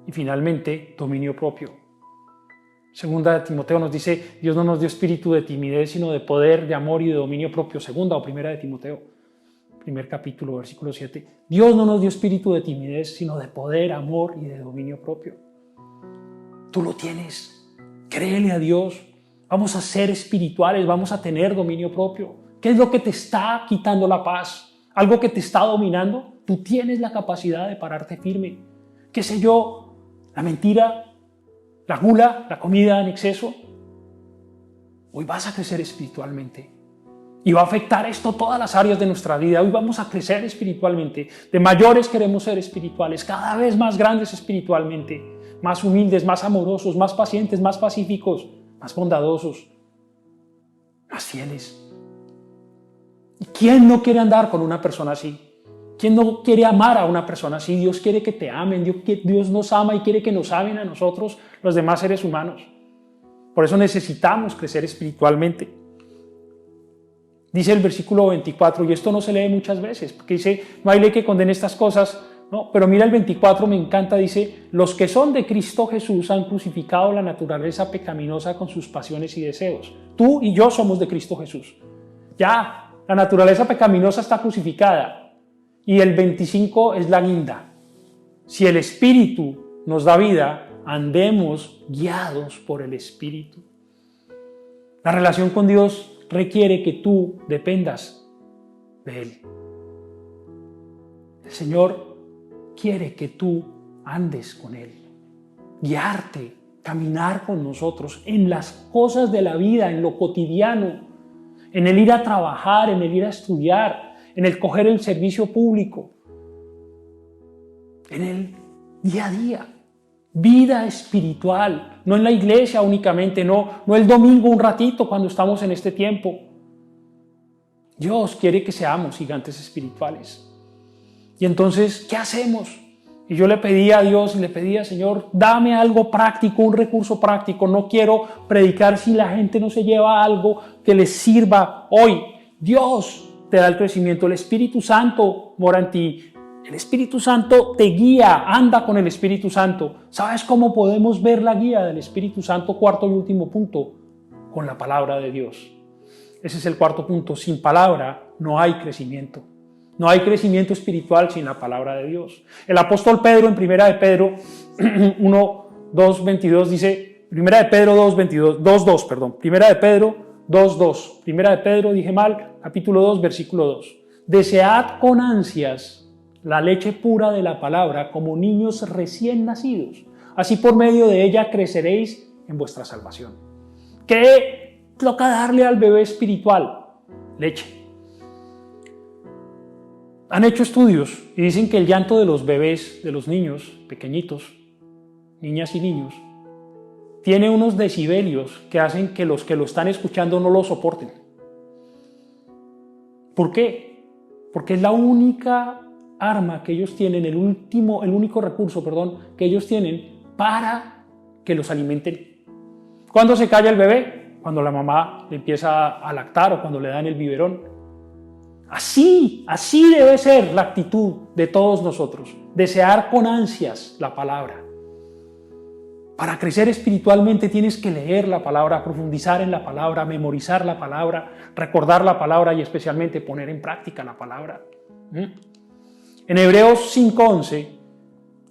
Y finalmente, dominio propio. Segunda de Timoteo nos dice, Dios no nos dio espíritu de timidez, sino de poder, de amor y de dominio propio. Segunda o primera de Timoteo, primer capítulo, versículo 7. Dios no nos dio espíritu de timidez, sino de poder, amor y de dominio propio. Tú lo tienes. Créele a Dios. Vamos a ser espirituales, vamos a tener dominio propio. ¿Qué es lo que te está quitando la paz? ¿Algo que te está dominando? Tú tienes la capacidad de pararte firme. ¿Qué sé yo? La mentira, la gula, la comida en exceso. Hoy vas a crecer espiritualmente. Y va a afectar esto todas las áreas de nuestra vida. Hoy vamos a crecer espiritualmente. De mayores queremos ser espirituales, cada vez más grandes espiritualmente. Más humildes, más amorosos, más pacientes, más pacíficos, más bondadosos, más fieles. ¿Y quién no quiere andar con una persona así? ¿Quién no quiere amar a una persona así? Dios quiere que te amen, Dios nos ama y quiere que nos amen a nosotros, los demás seres humanos. Por eso necesitamos crecer espiritualmente. Dice el versículo 24, y esto no se lee muchas veces, porque dice, no hay ley que condene estas cosas, ¿no? Pero mira el 24, me encanta, dice, los que son de Cristo Jesús han crucificado la naturaleza pecaminosa con sus pasiones y deseos. Tú y yo somos de Cristo Jesús. Ya, la naturaleza pecaminosa está crucificada. Y el 25 es la guinda. Si el Espíritu nos da vida, andemos guiados por el Espíritu. La relación con Dios requiere que tú dependas de Él. El Señor quiere que tú andes con Él, guiarte, caminar con nosotros en las cosas de la vida, en lo cotidiano, en el ir a trabajar, en el ir a estudiar, en el coger el servicio público, en el día a día. Vida espiritual, no en la iglesia únicamente, no el domingo un ratito cuando estamos en este tiempo. Dios quiere que seamos gigantes espirituales. Y entonces, ¿qué hacemos? Y yo le pedí a Dios, le pedí, Señor, dame algo práctico, un recurso práctico. No quiero predicar si la gente no se lleva algo que les sirva hoy. Dios te da el crecimiento, el Espíritu Santo mora en ti. El Espíritu Santo te guía, anda con el Espíritu Santo. ¿Sabes cómo podemos ver la guía del Espíritu Santo? Cuarto y último punto, con la palabra de Dios. Ese es el cuarto punto. Sin palabra no hay crecimiento. No hay crecimiento espiritual sin la palabra de Dios. El apóstol Pedro en 1 de Pedro 1:2:22 dice, 1 de Pedro 2:2, perdón, 1 de Pedro 2:2. 1 de Pedro, dije mal, capítulo 2, versículo 2. Desead con ansias la leche pura de la palabra como niños recién nacidos. Así por medio de ella creceréis en vuestra salvación. ¿Qué toca darle al bebé espiritual? Leche. Han hecho estudios y dicen que el llanto de los bebés, de los niños pequeñitos, niñas y niños, tiene unos decibelios que hacen que los que lo están escuchando no lo soporten. ¿Por qué? Porque es la única arma que ellos tienen, el único recurso, que ellos tienen para que los alimenten. ¿Cuándo se calla el bebé? Cuando la mamá le empieza a lactar o cuando le dan el biberón. Así debe ser la actitud de todos nosotros. Desear con ansias la palabra. Para crecer espiritualmente tienes que leer la palabra, profundizar en la palabra, memorizar la palabra, recordar la palabra y especialmente poner en práctica la palabra. En Hebreos 5:11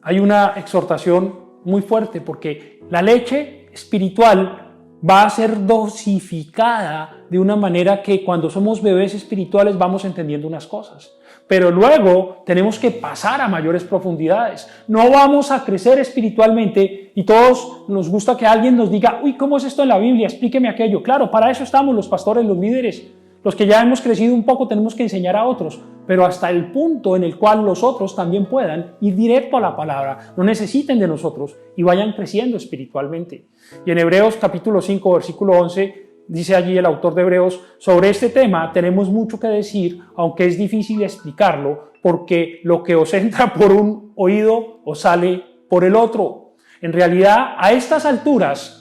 hay una exhortación muy fuerte porque la leche espiritual va a ser dosificada de una manera que cuando somos bebés espirituales vamos entendiendo unas cosas. Pero luego tenemos que pasar a mayores profundidades. No vamos a crecer espiritualmente y todos nos gusta que alguien nos diga, uy, ¿cómo es esto en la Biblia? Explíqueme aquello. Claro, para eso estamos los pastores, los líderes. Los que ya hemos crecido un poco tenemos que enseñar a otros, pero hasta el punto en el cual los otros también puedan ir directo a la palabra, no necesiten de nosotros y vayan creciendo espiritualmente. Y en Hebreos capítulo 5, versículo 11, dice allí el autor de Hebreos, sobre este tema tenemos mucho que decir, aunque es difícil explicarlo, porque lo que os entra por un oído os sale por el otro. En realidad, a estas alturas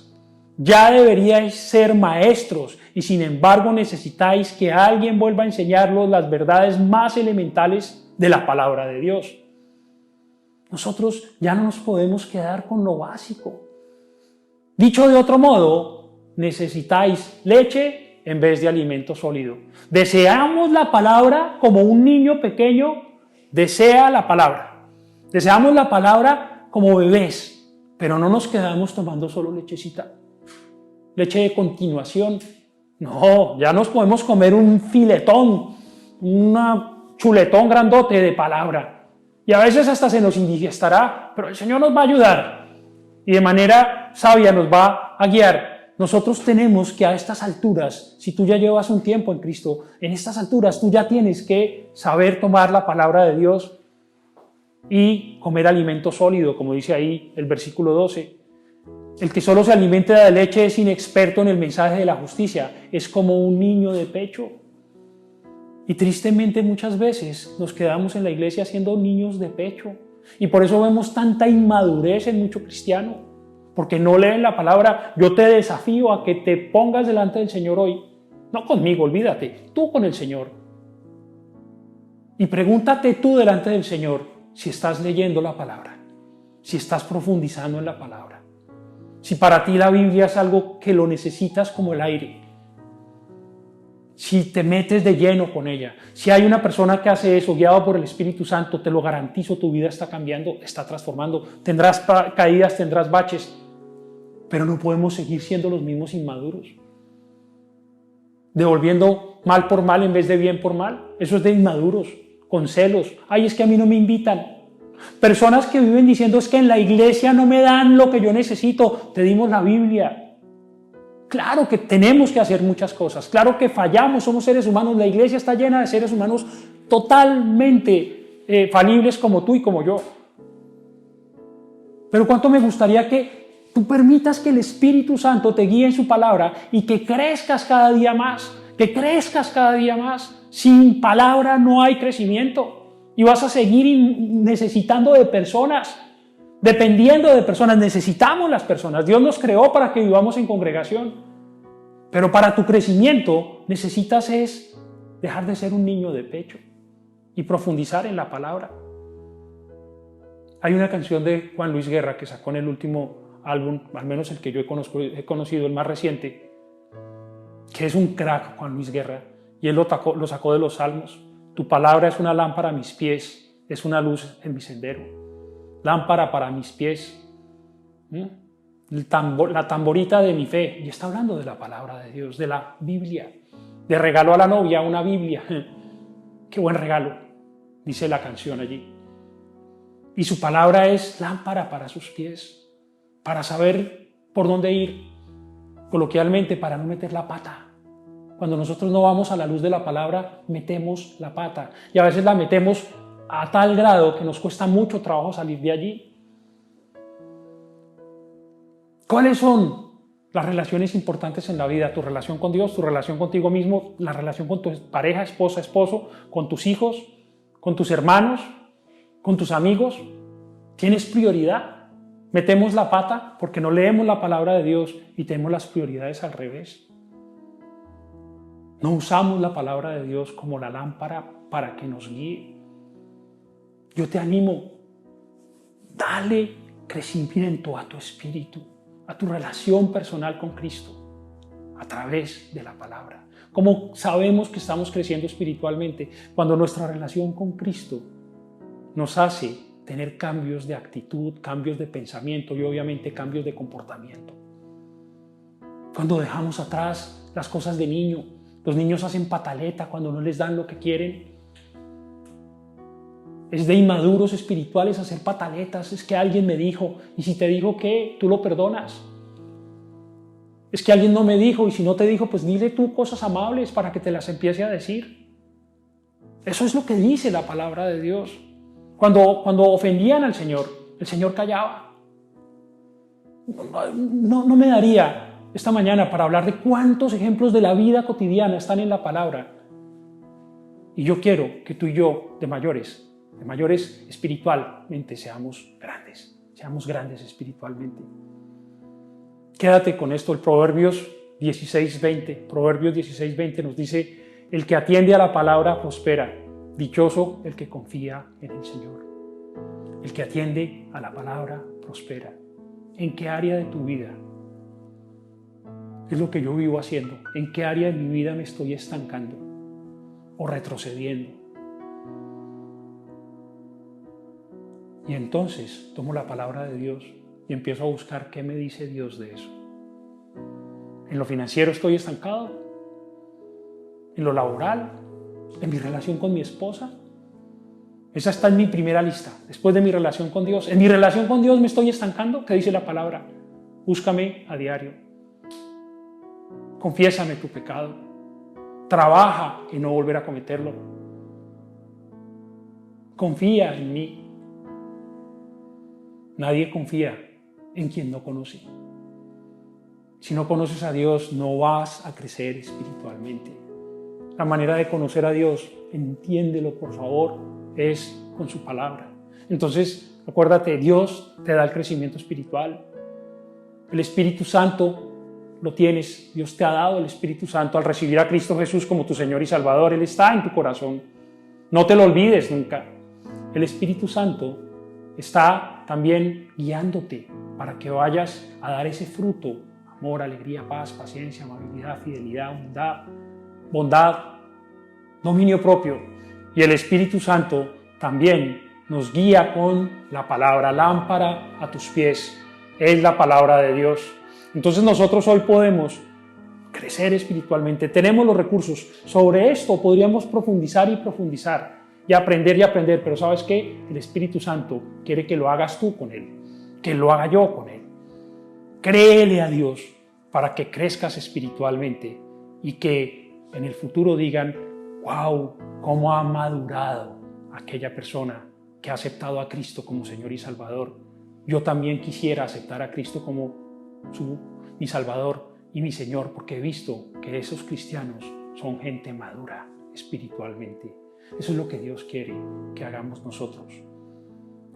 ya deberíais ser maestros y sin embargo necesitáis que alguien vuelva a enseñarlos las verdades más elementales de la palabra de Dios. Nosotros ya no nos podemos quedar con lo básico. Dicho de otro modo, necesitáis leche en vez de alimento sólido. Deseamos la palabra como un niño pequeño desea la palabra. Deseamos la palabra como bebés, pero no nos quedamos tomando solo lechecita. Leche de continuación. No, ya nos podemos comer un filetón, un chuletón grandote de palabra. Y a veces hasta se nos indigestará, pero el Señor nos va a ayudar y de manera sabia nos va a guiar. Nosotros tenemos que a estas alturas, si tú ya llevas un tiempo en Cristo, en estas alturas tú ya tienes que saber tomar la palabra de Dios y comer alimento sólido, como dice ahí el versículo 12. El que solo se alimente de leche es inexperto en el mensaje de la justicia, es como un niño de pecho. Y tristemente muchas veces nos quedamos en la iglesia siendo niños de pecho. Y por eso vemos tanta inmadurez en mucho cristiano. Porque no leen la palabra. Yo te desafío a que te pongas delante del Señor hoy. No conmigo, olvídate. Tú con el Señor. Y pregúntate tú delante del Señor si estás leyendo la palabra. Si estás profundizando en la palabra. Si para ti la Biblia es algo que lo necesitas como el aire. Si te metes de lleno con ella, si hay una persona que hace eso, guiado por el Espíritu Santo, te lo garantizo, tu vida está cambiando, está transformando. Tendrás caídas, tendrás baches, pero no podemos seguir siendo los mismos inmaduros. Devolviendo mal por mal en vez de bien por mal. Eso es de inmaduros, con celos. Ay, es que a mí no me invitan. Personas que viven diciendo, es que en la iglesia no me dan lo que yo necesito. Te dimos la Biblia. Claro que tenemos que hacer muchas cosas, claro que fallamos, somos seres humanos, la iglesia está llena de seres humanos totalmente falibles como tú y como yo. Pero cuánto me gustaría que tú permitas que el Espíritu Santo te guíe en su palabra y que crezcas cada día más, que crezcas cada día más. Sin palabra no hay crecimiento y vas a seguir necesitando de personas. Dependiendo de personas, necesitamos las personas. Dios nos creó para que vivamos en congregación. Pero para tu crecimiento necesitas es dejar de ser un niño de pecho y profundizar en la palabra. Hay una canción de Juan Luis Guerra que sacó en el último álbum, al menos el que yo he conocido, el más reciente, que es un crack, Juan Luis Guerra, y él lo sacó de los Salmos. Tu palabra es una lámpara a mis pies, es una luz en mi sendero. Lámpara para mis pies, la tamborita de mi fe. Y está hablando de la palabra de Dios, de la Biblia. De regalo a la novia una Biblia. Qué buen regalo, dice la canción allí. Y su palabra es lámpara para sus pies, para saber por dónde ir, coloquialmente, para no meter la pata. Cuando nosotros no vamos a la luz de la palabra, metemos la pata. Y a veces la metemos a tal grado que nos cuesta mucho trabajo salir de allí. ¿Cuáles son las relaciones importantes en la vida? Tu relación con Dios, tu relación contigo mismo, la relación con tu pareja, esposa, esposo, con tus hijos, con tus hermanos, con tus amigos. ¿Tienes prioridad? Metemos la pata porque no leemos la palabra de Dios y tenemos las prioridades al revés. No usamos la palabra de Dios como la lámpara para que nos guíe. Yo te animo, dale crecimiento a tu espíritu, a tu relación personal con Cristo, a través de la palabra. ¿Cómo sabemos que estamos creciendo espiritualmente? Cuando nuestra relación con Cristo nos hace tener cambios de actitud, cambios de pensamiento y obviamente cambios de comportamiento. Cuando dejamos atrás las cosas de niño, los niños hacen pataleta cuando no les dan lo que quieren. Es de inmaduros espirituales hacer pataletas. Es que alguien me dijo, y si te dijo ¿qué? Tú lo perdonas. Es que alguien no me dijo, y si no te dijo, pues dile tú cosas amables para que te las empiece a decir. Eso es lo que dice la palabra de Dios. Cuando ofendían al Señor, el Señor callaba. No me daría esta mañana para hablar de cuántos ejemplos de la vida cotidiana están en la palabra. Y yo quiero que tú y yo, de mayores espiritualmente, seamos grandes espiritualmente. Quédate con esto, el Proverbios 16:20 nos dice: el que atiende a la palabra prospera, dichoso el que confía en el Señor. El que atiende a la palabra prospera. ¿En qué área de tu vida es lo que yo vivo haciendo? ¿En qué área de mi vida me estoy estancando o retrocediendo? Y entonces tomo la palabra de Dios y empiezo a buscar qué me dice Dios de eso. ¿En lo financiero estoy estancado? ¿En lo laboral? ¿En mi relación con mi esposa? Esa está en mi primera lista, después de mi relación con Dios. ¿En mi relación con Dios me estoy estancando? ¿Qué dice la palabra? Búscame a diario. Confiésame tu pecado. Trabaja en no volver a cometerlo. Confía en mí. Nadie confía en quien no conoce. Si no conoces a Dios, no vas a crecer espiritualmente. La manera de conocer a Dios, entiéndelo por favor, es con su palabra. Entonces, acuérdate, Dios te da el crecimiento espiritual. El Espíritu Santo lo tienes. Dios te ha dado el Espíritu Santo al recibir a Cristo Jesús como tu Señor y Salvador. Él está en tu corazón. No te lo olvides nunca. El Espíritu Santo está también guiándote para que vayas a dar ese fruto: amor, alegría, paz, paciencia, amabilidad, fidelidad, humildad, bondad, dominio propio. Y el Espíritu Santo también nos guía con la palabra. Lámpara a tus pies es la palabra de Dios. Entonces nosotros hoy podemos crecer espiritualmente. Tenemos los recursos. Sobre esto podríamos profundizar y aprender, pero ¿sabes qué? El Espíritu Santo quiere que lo hagas tú con Él, que lo haga yo con Él. Créele a Dios para que crezcas espiritualmente y que en el futuro digan: wow, cómo ha madurado aquella persona que ha aceptado a Cristo como Señor y Salvador. Yo también quisiera aceptar a Cristo como mi Salvador y mi Señor, porque he visto que esos cristianos son gente madura espiritualmente. Eso es lo que Dios quiere que hagamos nosotros.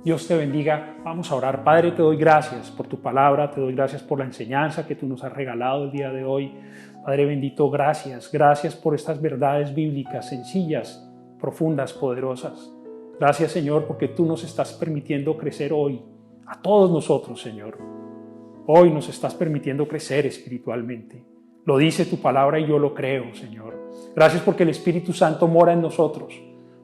Dios te bendiga. Vamos a orar. Padre, te doy gracias por tu palabra, te doy gracias por la enseñanza que tú nos has regalado el día de hoy. Padre bendito, gracias por estas verdades bíblicas sencillas, profundas, poderosas. Gracias, Señor, porque tú nos estás permitiendo crecer hoy, a todos nosotros, Señor. Hoy nos estás permitiendo crecer espiritualmente. Lo dice tu palabra y yo lo creo, Señor. Gracias porque el Espíritu Santo mora en nosotros,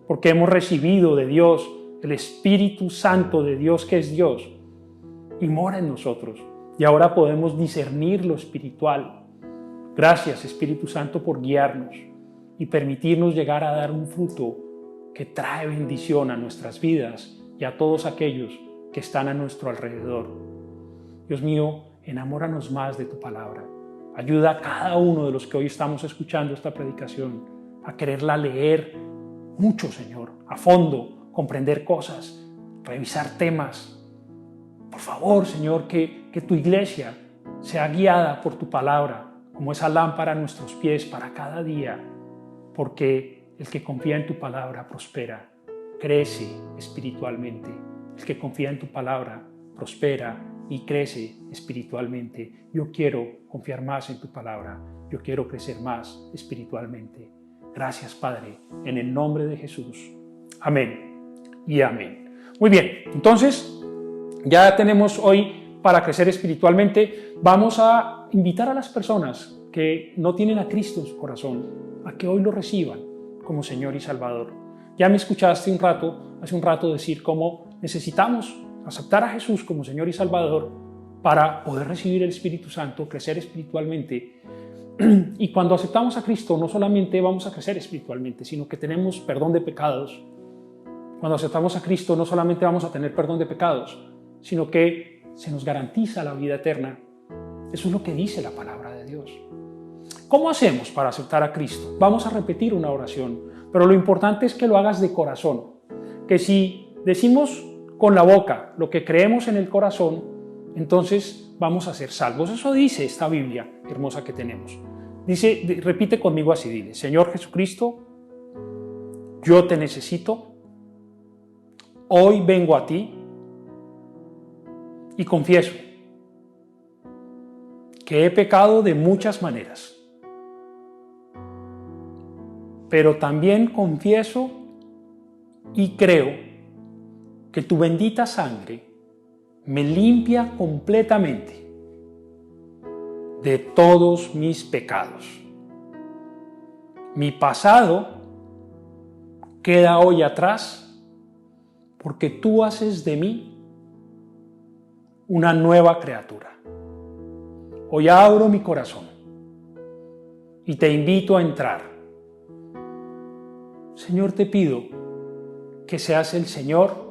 porque hemos recibido de Dios el Espíritu Santo de Dios, que es Dios, y mora en nosotros. Y ahora podemos discernir lo espiritual. Gracias, Espíritu Santo, por guiarnos y permitirnos llegar a dar un fruto que trae bendición a nuestras vidas y a todos aquellos que están a nuestro alrededor. Dios mío, enamóranos más de tu palabra. Ayuda a cada uno de los que hoy estamos escuchando esta predicación a quererla leer mucho, Señor, a fondo, comprender cosas, revisar temas. Por favor, Señor, que tu iglesia sea guiada por tu palabra, como esa lámpara a nuestros pies para cada día, porque el que confía en tu palabra prospera, crece espiritualmente. El que confía en tu palabra prospera y crece espiritualmente. Yo quiero confiar más en tu palabra. Yo quiero crecer más espiritualmente. Gracias, Padre, en el nombre de Jesús. Amén y amén. Muy bien, entonces ya tenemos hoy para crecer espiritualmente. Vamos a invitar a las personas que no tienen a Cristo en su corazón a que hoy lo reciban como Señor y Salvador. Ya me escuchaste hace un rato decir cómo necesitamos aceptar a Jesús como Señor y Salvador para poder recibir el Espíritu Santo, crecer espiritualmente. Y cuando aceptamos a Cristo, no solamente vamos a crecer espiritualmente, sino que tenemos perdón de pecados. Cuando aceptamos a Cristo, no solamente vamos a tener perdón de pecados, sino que se nos garantiza la vida eterna. Eso es lo que dice la palabra de Dios. ¿Cómo hacemos para aceptar a Cristo? Vamos a repetir una oración, pero lo importante es que lo hagas de corazón. Que si decimos con la boca lo que creemos en el corazón, entonces vamos a ser salvos. Eso dice esta Biblia hermosa que tenemos. Dice, repite conmigo así, dile: Señor Jesucristo, yo te necesito, hoy vengo a ti y confieso que he pecado de muchas maneras, pero también confieso y creo que tu bendita sangre me limpia completamente de todos mis pecados. Mi pasado queda hoy atrás porque tú haces de mí una nueva criatura. Hoy abro mi corazón y te invito a entrar. Señor, te pido que seas el Señor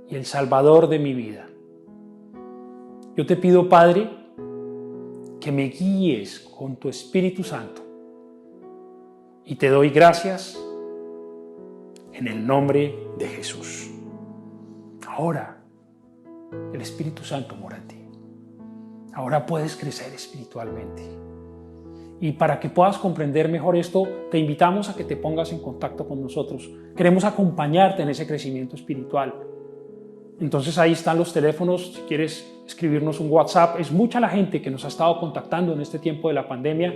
y el Salvador de mi vida. Yo te pido, Padre, que me guíes con tu Espíritu Santo y te doy gracias en el nombre de Jesús. Ahora el Espíritu Santo mora en ti. Ahora puedes crecer espiritualmente. Y para que puedas comprender mejor esto, te invitamos a que te pongas en contacto con nosotros. Queremos acompañarte en ese crecimiento espiritual. Entonces ahí están los teléfonos, si quieres escribirnos un WhatsApp. Es mucha la gente que nos ha estado contactando en este tiempo de la pandemia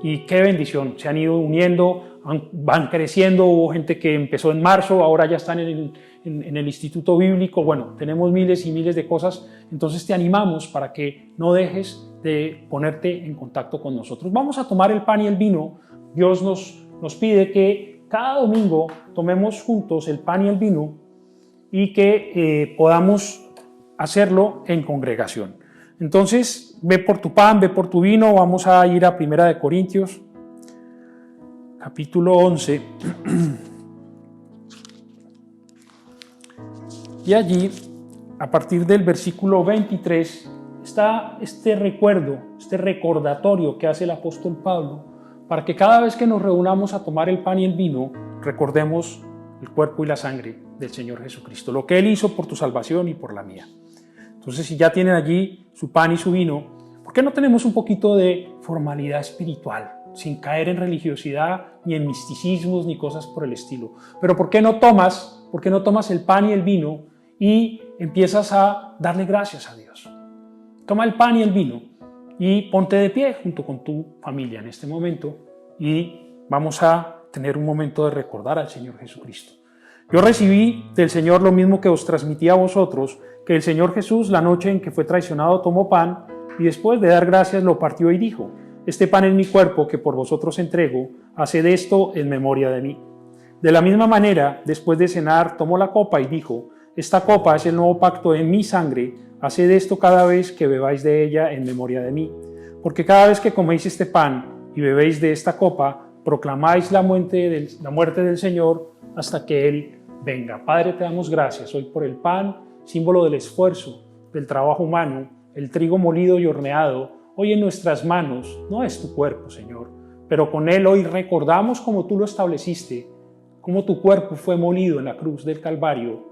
y qué bendición, se han ido uniendo, van creciendo. Hubo gente que empezó en marzo, ahora ya están en el Instituto Bíblico. Bueno, tenemos miles y miles de cosas, entonces te animamos para que no dejes de ponerte en contacto con nosotros. Vamos a tomar el pan y el vino. Dios nos pide que cada domingo tomemos juntos el pan y el vino y que podamos hacerlo en congregación. Entonces, ve por tu pan, ve por tu vino. Vamos a ir a 1 Corintios, capítulo 11. Y allí, a partir del versículo 23, está este recuerdo, este recordatorio que hace el apóstol Pablo, para que cada vez que nos reunamos a tomar el pan y el vino, recordemos el cuerpo y la sangre del Señor Jesucristo, lo que Él hizo por tu salvación y por la mía. Entonces, si ya tienen allí su pan y su vino, ¿por qué no tenemos un poquito de formalidad espiritual, sin caer en religiosidad, ni en misticismos, ni cosas por el estilo? Pero ¿por qué no tomas el pan y el vino y empiezas a darle gracias a Dios? Toma el pan y el vino y ponte de pie junto con tu familia en este momento y vamos a tener un momento de recordar al Señor Jesucristo. Yo recibí del Señor lo mismo que os transmití a vosotros, que el Señor Jesús, la noche en que fue traicionado, tomó pan y después de dar gracias lo partió y dijo: este pan es mi cuerpo que por vosotros entrego, haced esto en memoria de mí. De la misma manera, después de cenar, tomó la copa y dijo: esta copa es el nuevo pacto en mi sangre, haced esto cada vez que bebáis de ella en memoria de mí. Porque cada vez que coméis este pan y bebéis de esta copa, proclamáis la muerte del Señor hasta que Él venga. Padre, te damos gracias hoy por el pan, símbolo del esfuerzo, del trabajo humano, el trigo molido y horneado, hoy en nuestras manos. No es tu cuerpo, Señor, pero con él hoy recordamos como tú lo estableciste, cómo tu cuerpo fue molido en la cruz del Calvario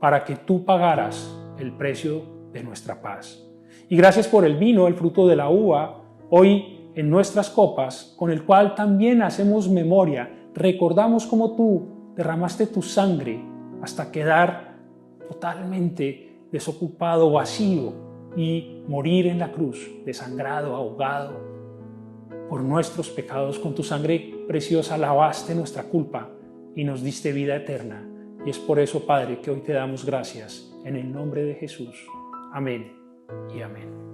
para que tú pagaras el precio de nuestra paz. Y gracias por el vino, el fruto de la uva, hoy en nuestras copas, con el cual también hacemos memoria, recordamos cómo tú derramaste tu sangre hasta quedar totalmente desocupado, vacío y morir en la cruz, desangrado, ahogado por nuestros pecados. Con tu sangre preciosa lavaste nuestra culpa y nos diste vida eterna. Y es por eso, Padre, que hoy te damos gracias en el nombre de Jesús. Amén y amén.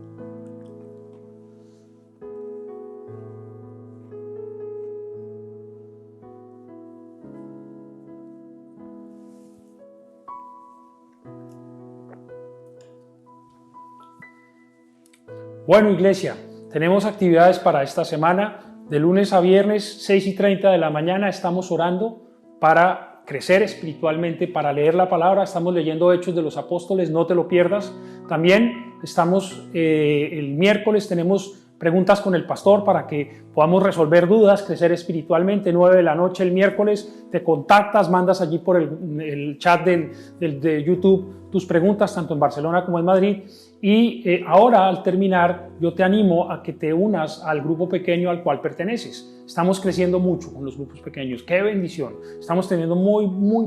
Bueno, iglesia, tenemos actividades para esta semana. De lunes a viernes, 6:30 de la mañana, estamos orando para crecer espiritualmente, para leer la palabra. Estamos leyendo Hechos de los Apóstoles, no te lo pierdas. También estamos, el miércoles tenemos preguntas con el pastor para que podamos resolver dudas, crecer espiritualmente. 9 de la noche el miércoles, te contactas, mandas allí por el chat de YouTube tus preguntas, tanto en Barcelona como en Madrid. Y ahora, al terminar, yo te animo a que te unas al grupo pequeño al cual perteneces. Estamos creciendo mucho con los grupos pequeños. ¡Qué bendición! Estamos teniendo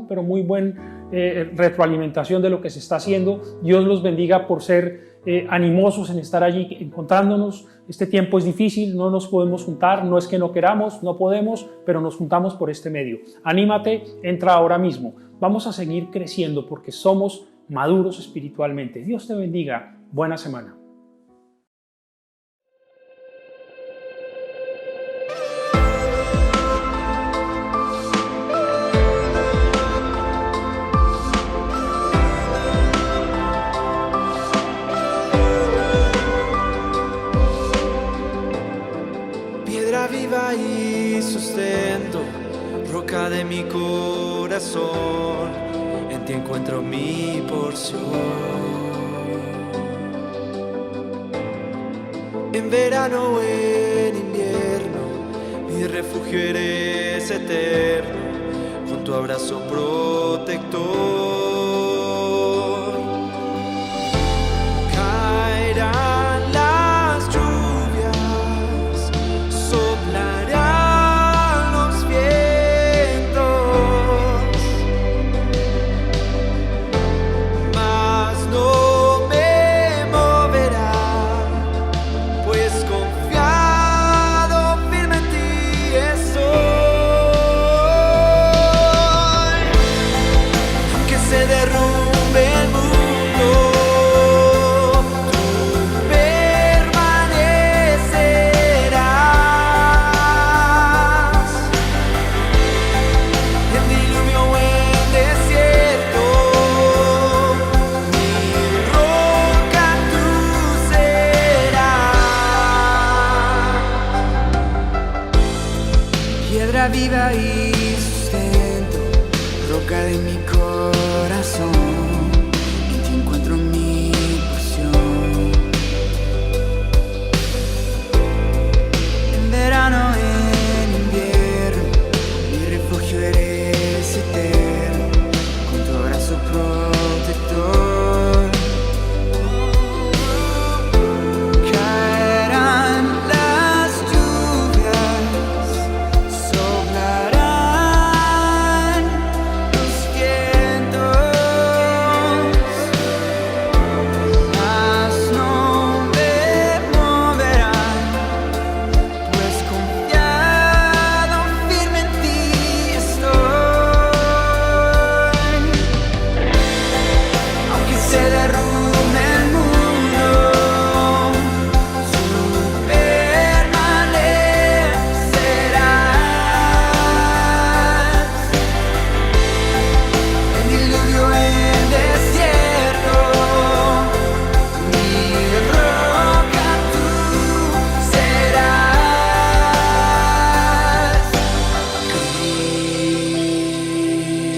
pero muy buena retroalimentación de lo que se está haciendo. Dios los bendiga por ser animosos en estar allí encontrándonos. Este tiempo es difícil, no nos podemos juntar, no es que no queramos, no podemos, pero nos juntamos por este medio. Anímate, entra ahora mismo. Vamos a seguir creciendo porque somos maduros espiritualmente. Dios te bendiga. Buena semana. Piedra viva y sustento, roca de mi corazón, en ti encuentro mi porción. En verano o en invierno, mi refugio eres eterno, con tu abrazo protector. Caerán las lluvias, soplarán los vientos, mas no me moverá, pues confiado firme en ti estoy. Aunque se derrumbe el mundo, tú permanecerás. En diluvio o en desierto, mi roca tú serás. Piedra viva y sustento, roca de mi corazón, en ti encuentro mi porción. En verano, en invierno, mi refugio eres eterno, con tu abrazo protector. Caerán las lluvias, soplarán los vientos, mas no me moverán, pues confiado firme en ti estoy. Aunque se derrumbe el mundo, tú permanecerás. En diluvio o en desierto, mi roca tú serás.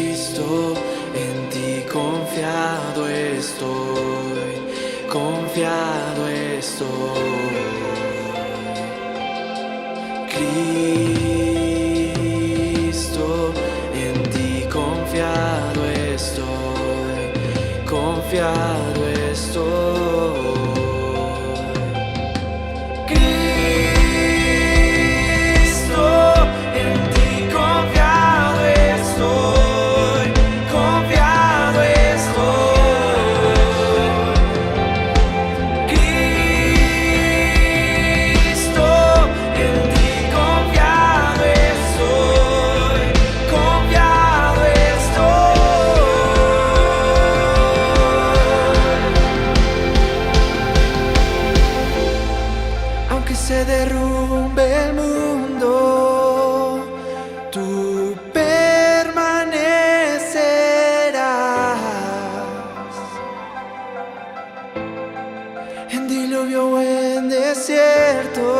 Cristo, en ti confiado estoy, confiado estoy. Cristo, en ti confiado estoy, confiado estoy. Cristo, en ti confiado estoy, confiado estoy. Cristo, en ti confiado estoy, confiado estoy. Aunque se derrumbe el mundo, tú permanecerás. En diluvio o en desierto,